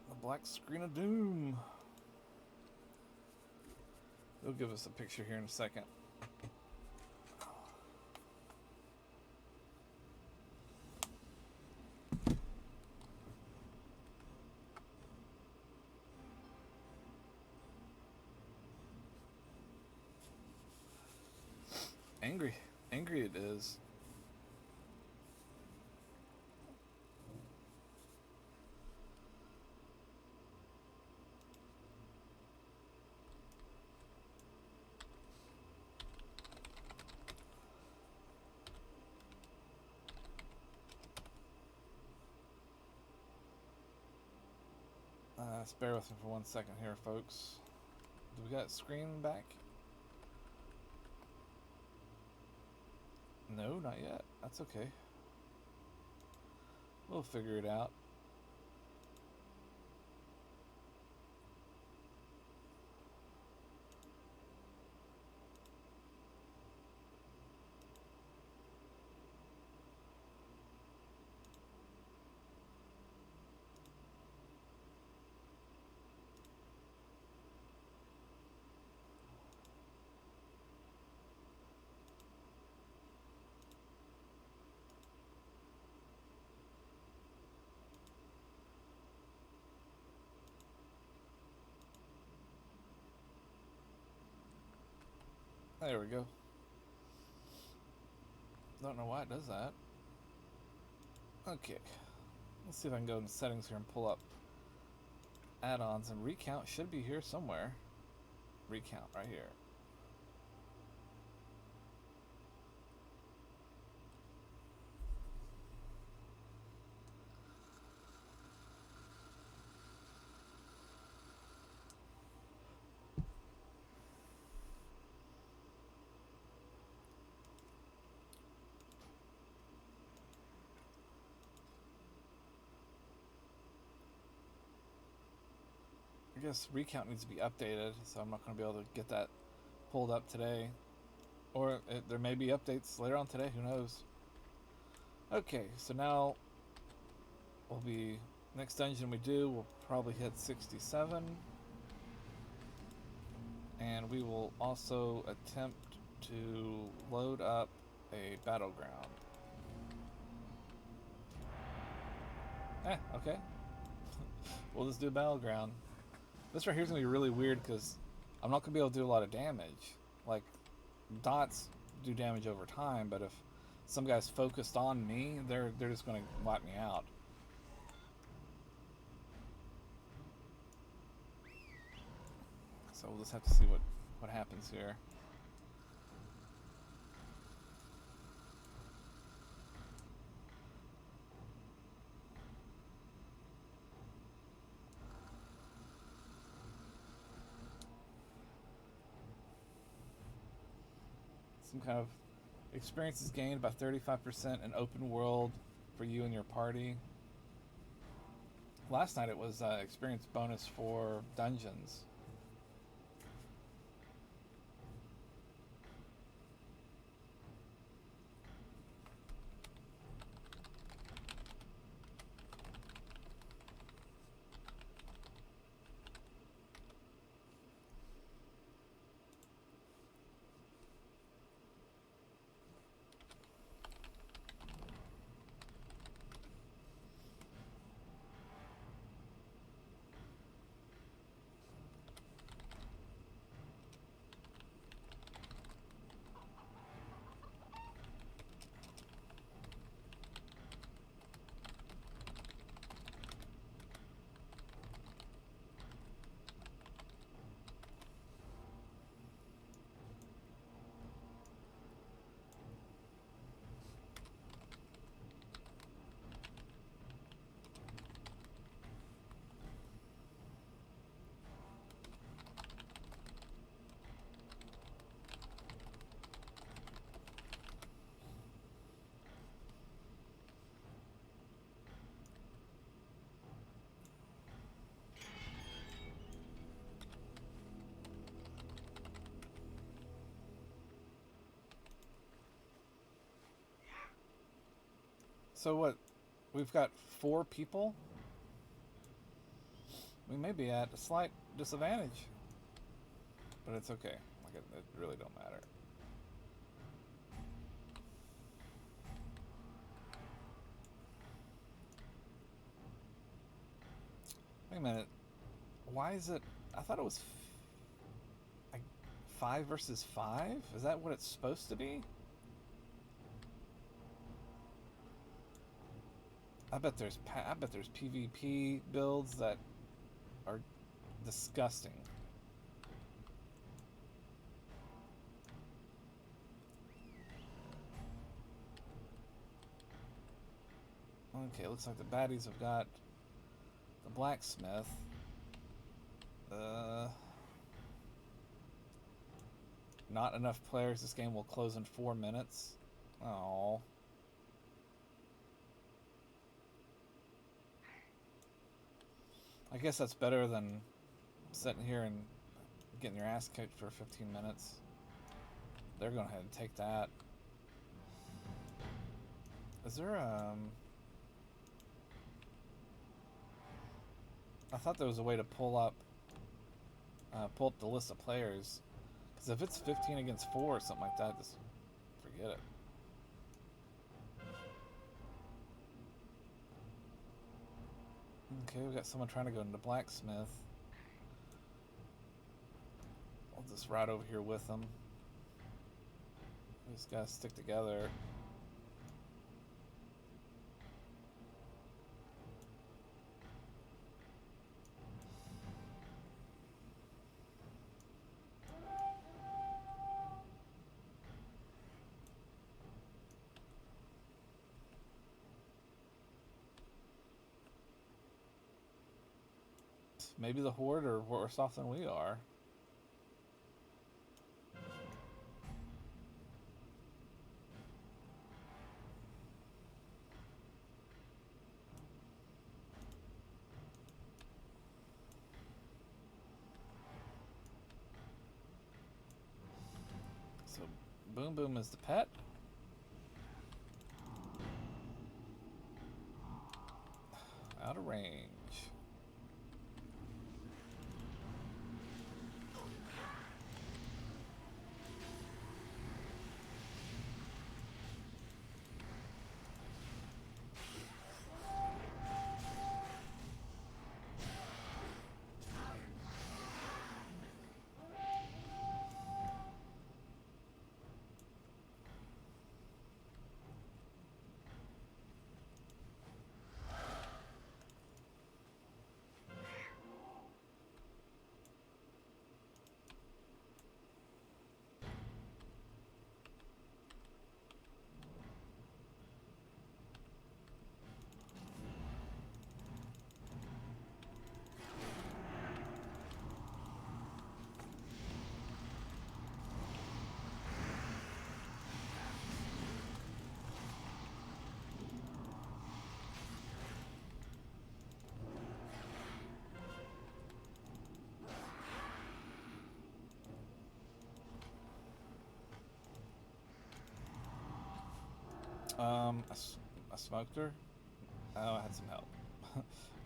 The black screen of doom. They'll give us a picture here in a second. Angry. Angry it is. Just bear with me for 1 second here, folks. Do we got screen back? No, not yet. That's okay. We'll figure it out. There we go. Don't know why it does that. Okay. Let's see if I can go into settings here and pull up add-ons, and recount should be here somewhere. Recount right here. I guess recount needs to be updated, so I'm not going to be able to get that pulled up today. Or there may be updates later on today, who knows. Okay, so now we'll be, next dungeon we do, we'll probably hit 67. And we will also attempt to load up a battleground. Okay. We'll just do a battleground. This right here is going to be really weird because I'm not going to be able to do a lot of damage. Like, dots do damage over time, but if some guy's focused on me, they're just going to wipe me out. So we'll just have to see what happens here. Some kind of experience is gained by 35% in open world for you and your party. Last night it was experience bonus for dungeons. So what? We've got 4 people? We may be at a slight disadvantage. But it's okay. Like, it really don't matter. Wait a minute. Why is it... I thought it was... like 5 versus 5? Is that what it's supposed to be? I bet there's PvP builds that are disgusting. Okay, looks like the baddies have got the blacksmith. Not enough players. This game will close in 4 minutes. Oh. I guess that's better than sitting here and getting your ass kicked for 15 minutes. They're going ahead and take that. Is there I thought there was a way to pull up the list of players. Because if it's 15 against 4 or something like that, just forget it. Okay, we got someone trying to go into blacksmith. I'll just ride over here with them. We just gotta stick together. Maybe the Horde are worse off than we are. So, Boom Boom is the pet. Out of range. I smoked her. Oh, I had some help.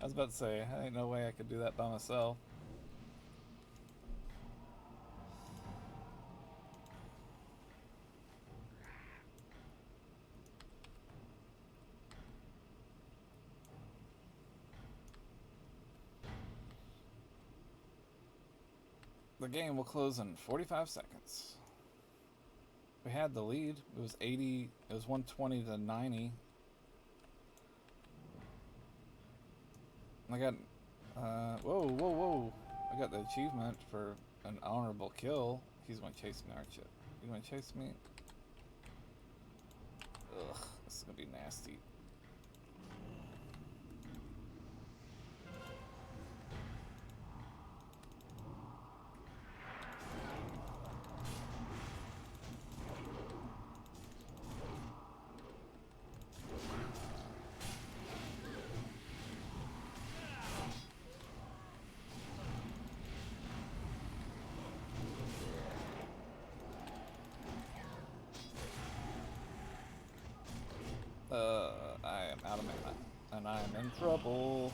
I was about to say, ain't no way I could do that by myself. The game will close in 45 seconds. We had the lead. It was 80. It was 120 to 90. I got. Whoa! I got the achievement for an honorable kill. He's gonna chase me, aren't you? You gonna chase me? Ugh, this is gonna be nasty. trouble.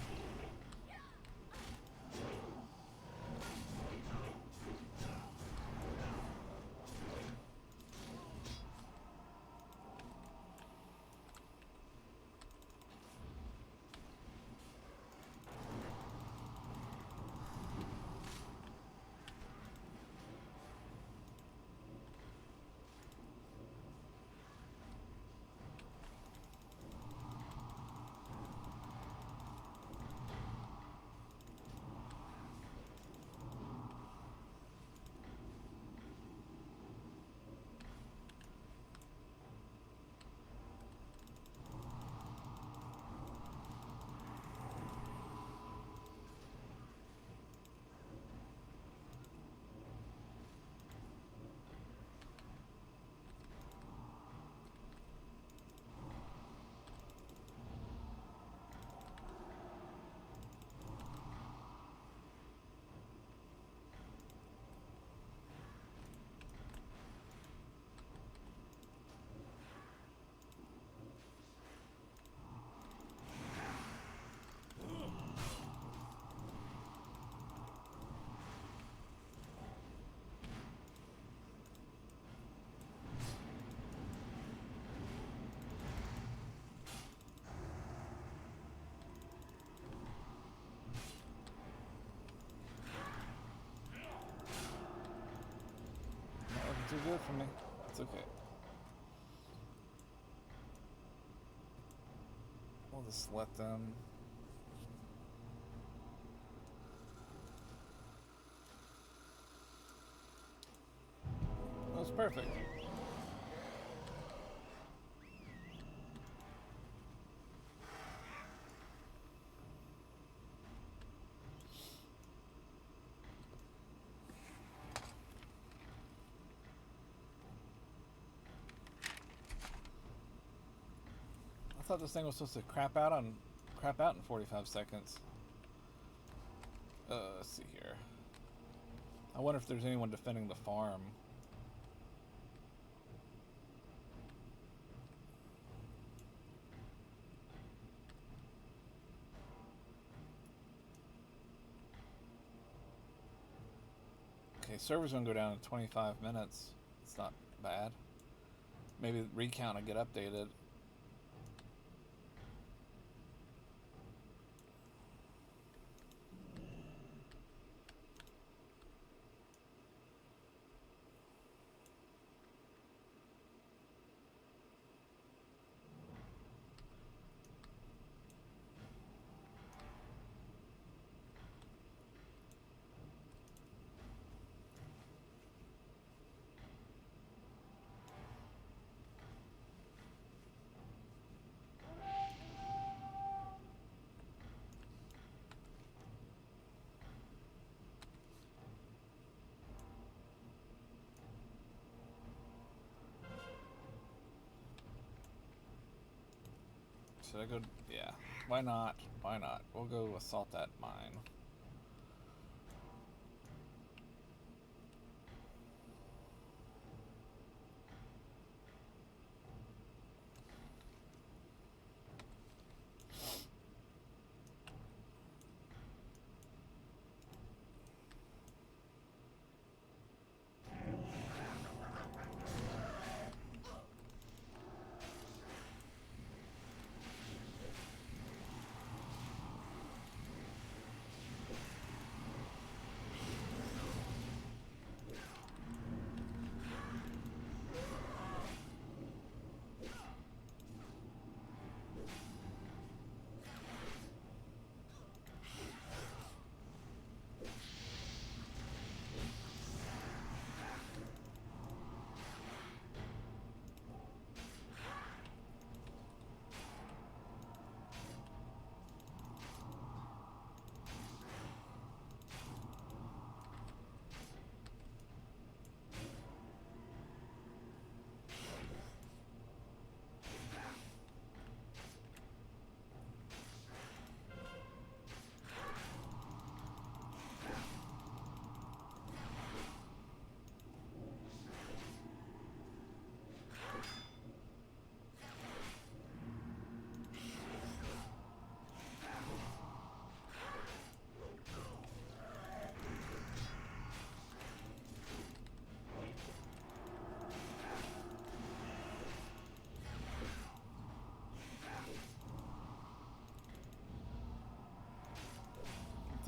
Not looking too good for me. It's okay. We'll just let them. That was perfect. I thought this thing was supposed to crap out in 45 seconds. Let's see here. I wonder if there's anyone defending the farm. Okay, server's gonna go down in 25 minutes. It's not bad. Maybe the recount will get updated. Should I go? Yeah. Why not? Why not? We'll go assault that mine.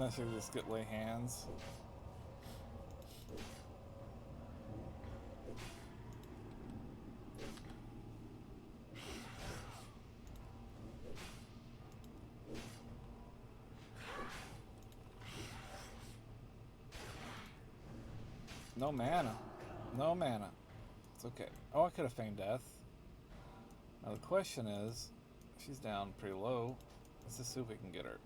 I should just get lay hands. No mana. No mana. It's okay. Oh, I could have feigned death. Now the question is, she's down pretty low. Let's just see if we can get her.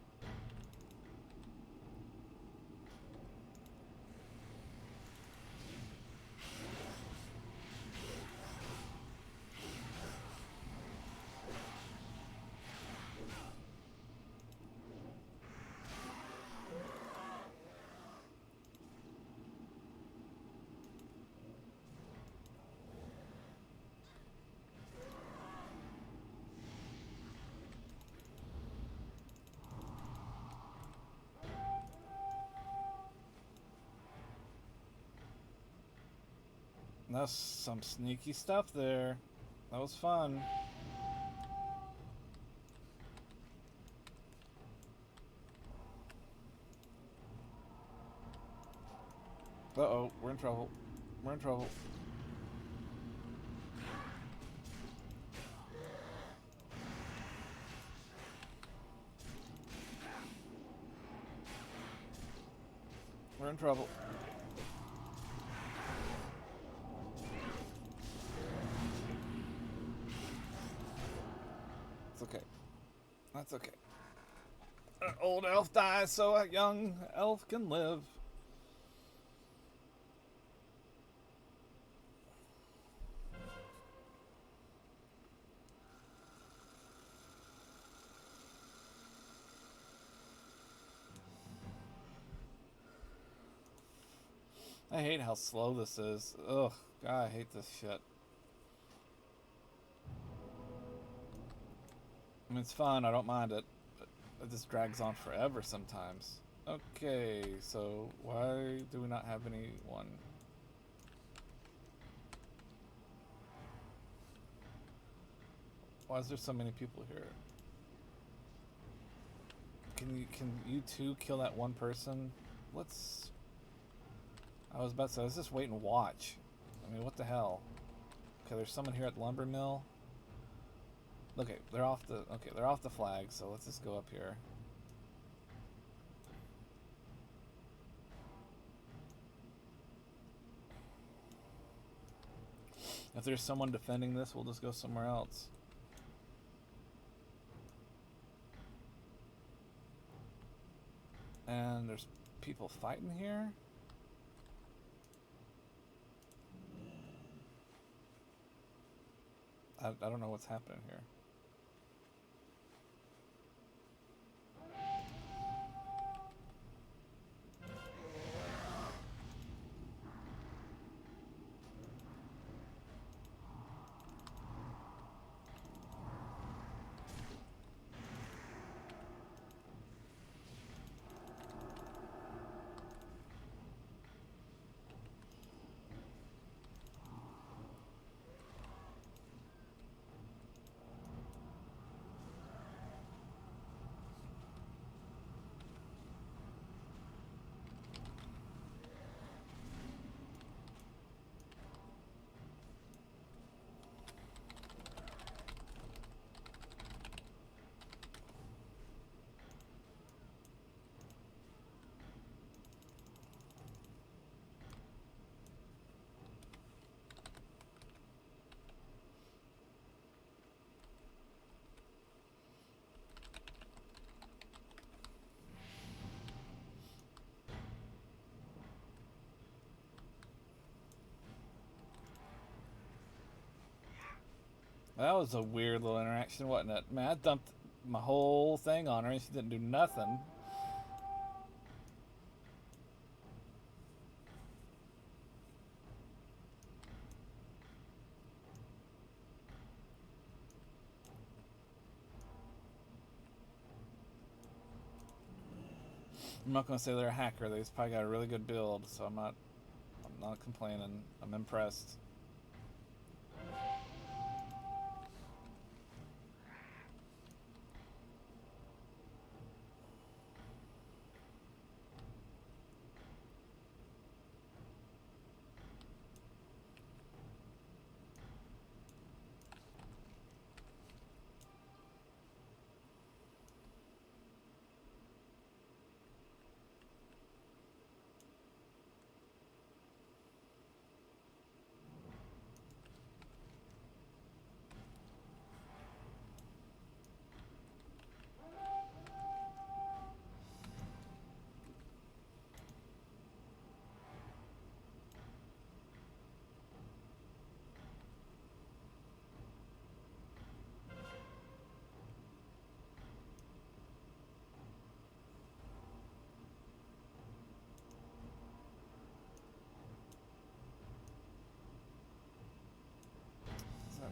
That's some sneaky stuff there. That was fun. Uh-oh, we're in trouble. We're in trouble. We're in trouble. It's okay. That's okay. An old elf dies so a young elf can live. I hate how slow this is. Ugh, God, I hate this shit. I mean, it's fun, I don't mind it, but it just drags on forever sometimes. Okay, so why do we not have anyone? Why is there so many people here? Can you two kill that one person? I was about to say, let's just wait and watch. I mean, what the hell? Okay, there's someone here at the lumber mill. Okay, they're off the flag, so let's just go up here. If there's someone defending this, we'll just go somewhere else. And there's people fighting here? I don't know what's happening here. That was a weird little interaction, wasn't it? Man, I dumped my whole thing on her and she didn't do nothing. I'm not gonna say they're a hacker. They just probably got a really good build, so I'm not complaining. I'm impressed.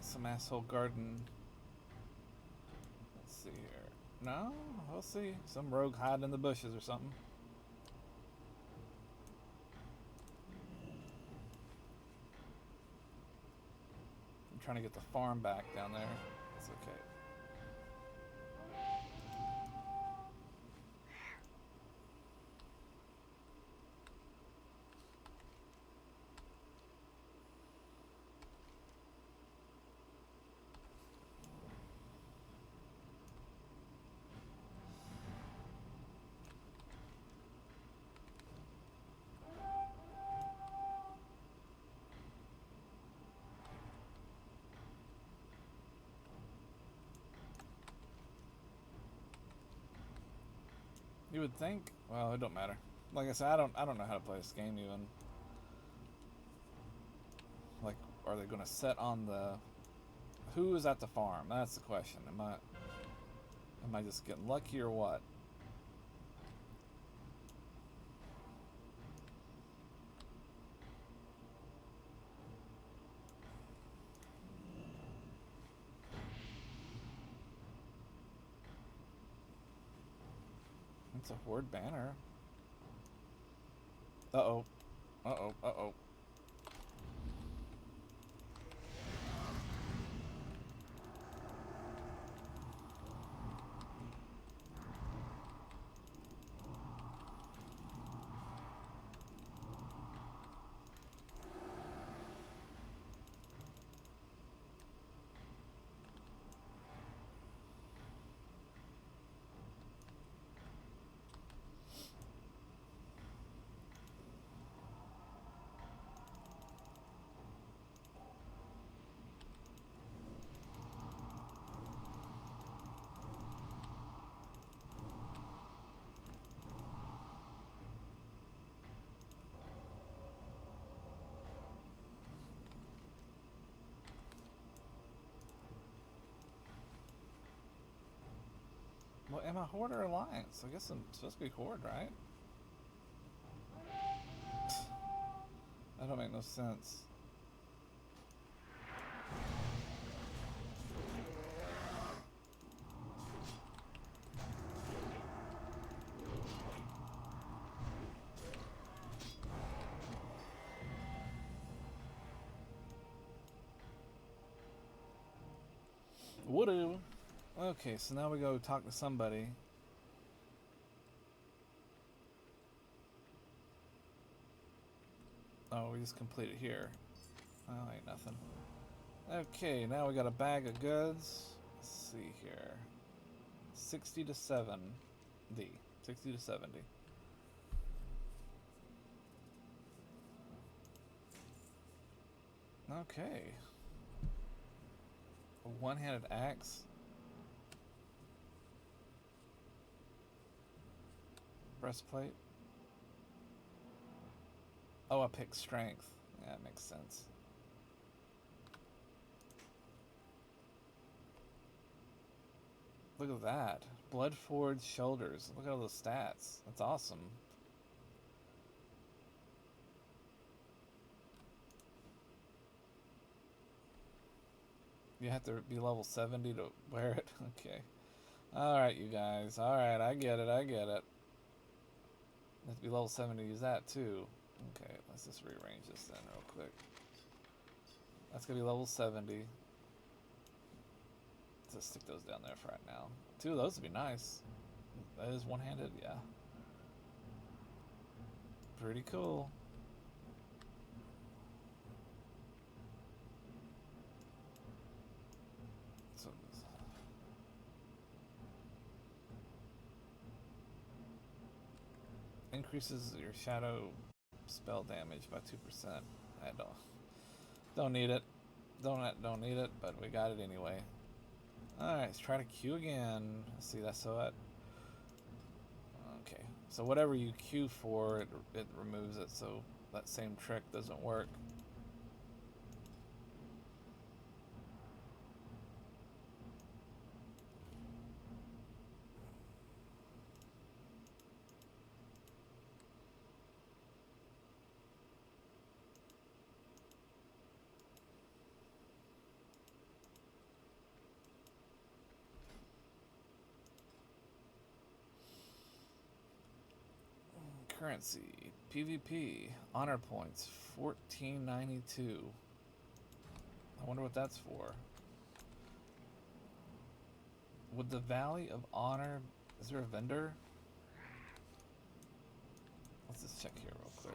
Some asshole garden. Let's see here. No, we'll see. Some rogue hiding in the bushes or something. I'm trying to get the farm back down there. It's okay. You would think. Well, it don't matter. Like I said, I don't know how to play this game even. Like, are they gonna set on the? Who is at the farm? That's the question. Am I just getting lucky or what? It's a horde banner. Uh oh. Uh oh. Uh oh. Well, am I horde or alliance? I guess I'm supposed to be horde, right? That don't make no sense. Woodoo. Okay, so now we go talk to somebody. Oh, we just completed here. Oh, ain't nothing. Okay, now we got a bag of goods. Let's see here. 60 to 70. 60 to 70. Okay. A one-handed axe. Breastplate. Oh, I picked strength. Yeah, that makes sense. Look at that. Blood forged shoulders. Look at all those stats. That's awesome. You have to be level 70 to wear it. Okay. Alright, you guys. Alright, I get it. I get it. You have to be level 70 to use that too. Okay, let's just rearrange this then real quick. That's gonna be level 70. Let's just stick those down there for right now. Two of those would be nice. That is one-handed, yeah. Pretty cool. So, increases your shadow spell damage by 2%. I don't need it. Don't need it, but we got it anyway. Alright, let's try to queue again. Let's see, that's so that. Okay, so whatever you queue for, it removes it, so that same trick doesn't work. Currency, PvP, honor points, 1492. I wonder what that's for. Would the Valley of Honor... Is there a vendor? Let's just check here real quick.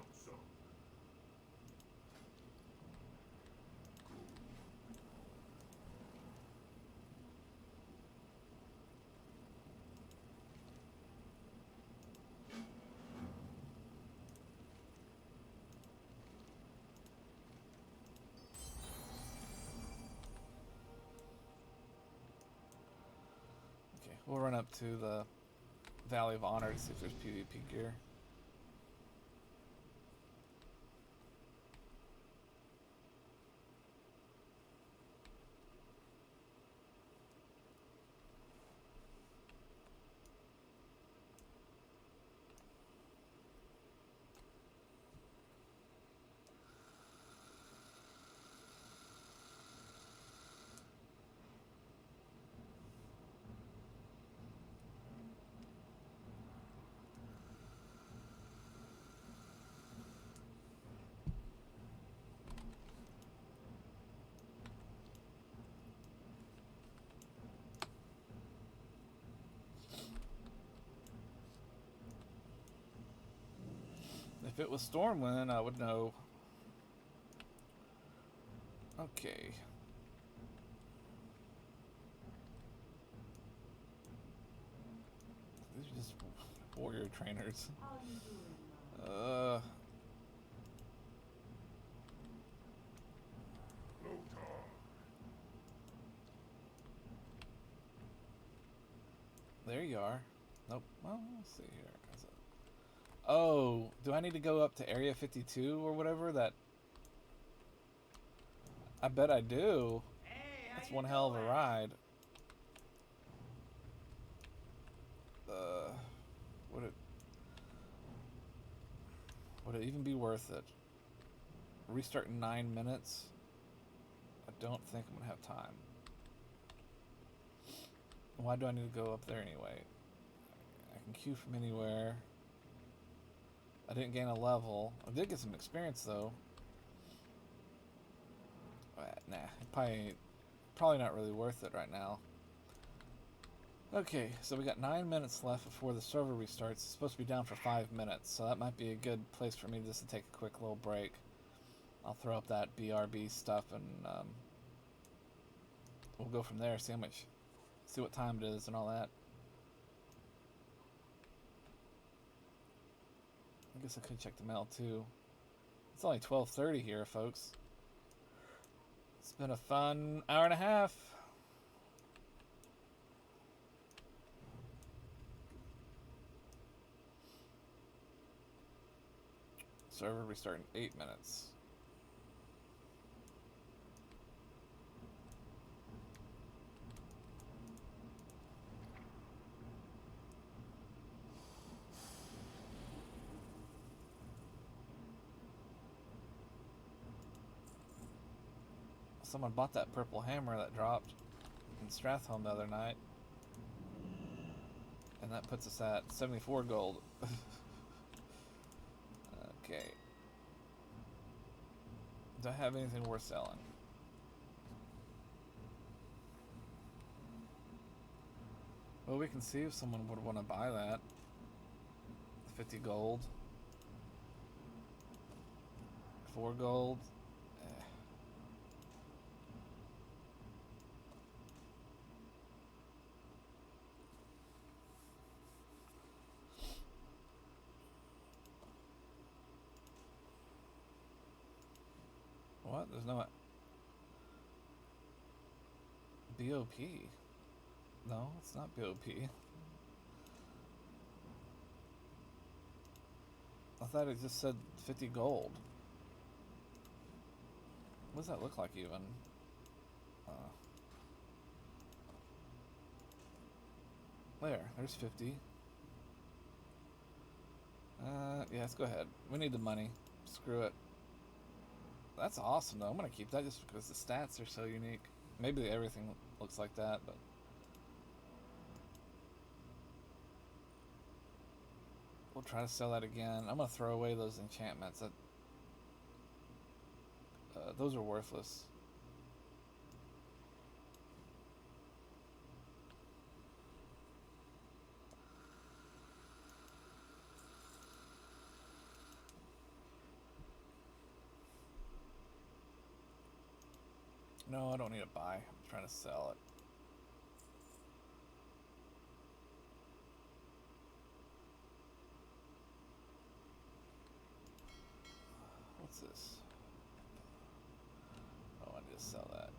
Okay, we'll run up to the Valley of Honor to see if there's PvP gear. If it was Stormwind, I would know. Okay. These are just warrior trainers. There you are. Nope. Well, let's see here. Oh, do I need to go up to Area 52 or whatever? That I bet I do. That's one hell of a ride. Would it even be worth it? Restart in 9 minutes? I don't think I'm gonna have time. Why do I need to go up there anyway? I can queue from anywhere. I didn't gain a level. I did get some experience though. Nah, probably not really worth it right now. Okay, so we got 9 minutes left before the server restarts. It's supposed to be down for 5 minutes, so that might be a good place for me just to take a quick little break. I'll throw up that BRB stuff and we'll go from there. See what time it is and all that. I guess I could check the mail too. It's only 12:30 here, folks. It's been a fun hour and a half. Server restart in 8 minutes. Someone bought that purple hammer that dropped in Stratholme the other night. And that puts us at 74 gold. Okay. Do I have anything worth selling? Well, we can see if someone would want to buy that. 50 gold. 4 gold. What? There's no BOP. No, it's not BOP. I thought it just said 50 gold. What does that look like even? There's 50. Yeah, let's go ahead. We need the money. Screw it. That's awesome though. I'm gonna keep that just because the stats are so unique. Maybe everything looks like that, but We'll try to sell that again. I'm gonna throw away those enchantments. Those are worthless. No, I don't need to buy. I'm trying to sell it. What's this? Oh, I need to sell that.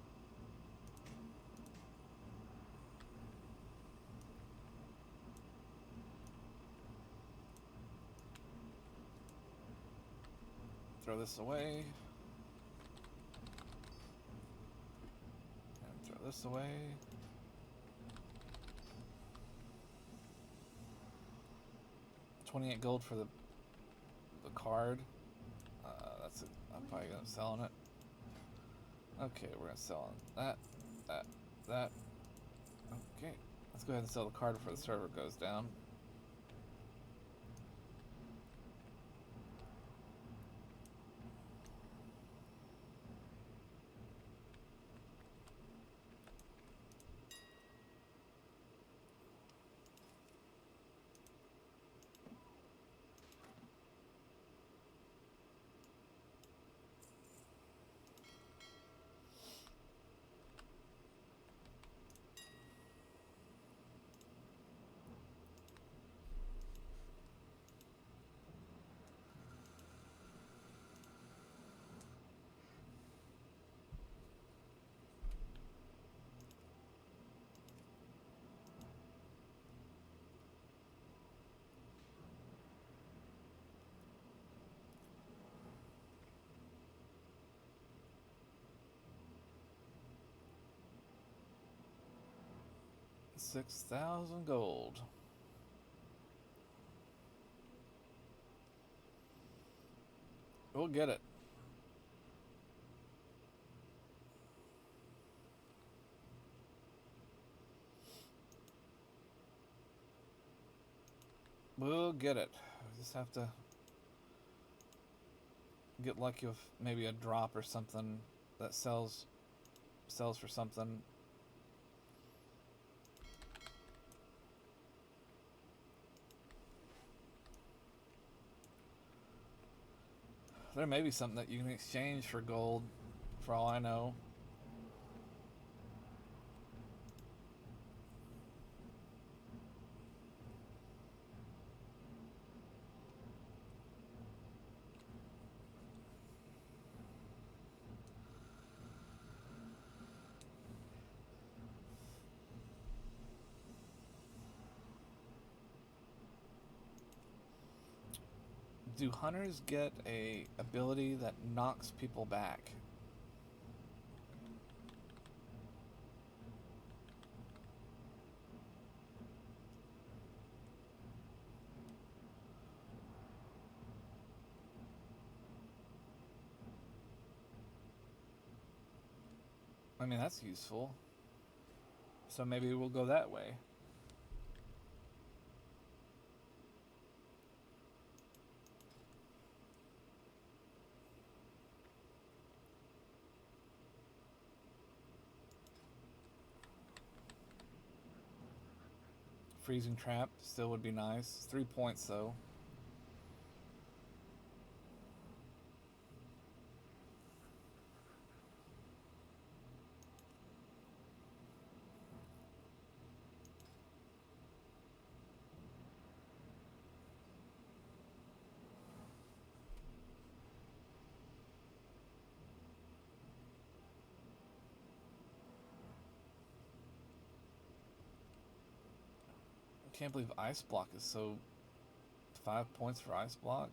Throw this away. And throw this away. $28 gold for the card. That's it. I'm probably gonna selling it. Okay, we're gonna sell that. Okay, let's go ahead and sell the card before the server goes down. $6,000 gold. We'll get it. We'll get it. We just have to get lucky with maybe a drop or something that sells for something. There may be something that you can exchange for gold, for all I know. Do hunters get a ability that knocks people back? I mean, that's useful. So maybe we'll go that way. Freezing trap still would be nice. 3 points though. I can't believe ice block is so 5 points for ice block.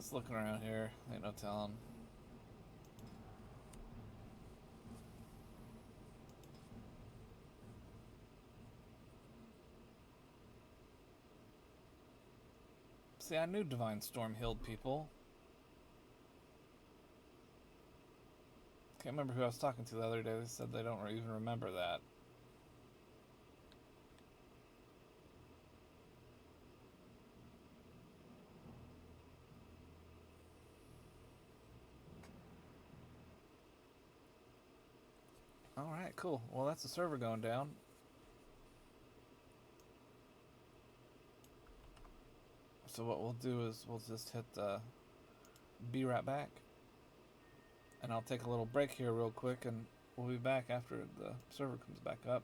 Just looking around here. Ain't no telling. See, I knew Divine Storm healed people. Can't remember who I was talking to the other day. They said they don't even remember that. Alright, cool. Well, that's the server going down. So what we'll do is we'll just hit be right back. And I'll take a little break here real quick and we'll be back after the server comes back up.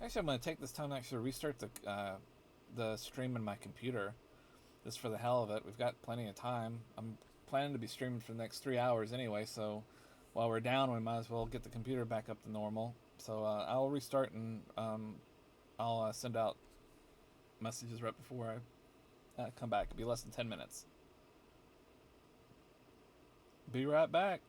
Actually, I'm going to take this time to actually restart the stream in my computer. Just for the hell of it. We've got plenty of time. I'm planning to be streaming for the next 3 hours anyway, so while we're down, we might as well get the computer back up to normal. So I'll restart and I'll send out messages right before I come back. It'll be less than 10 minutes. Be right back.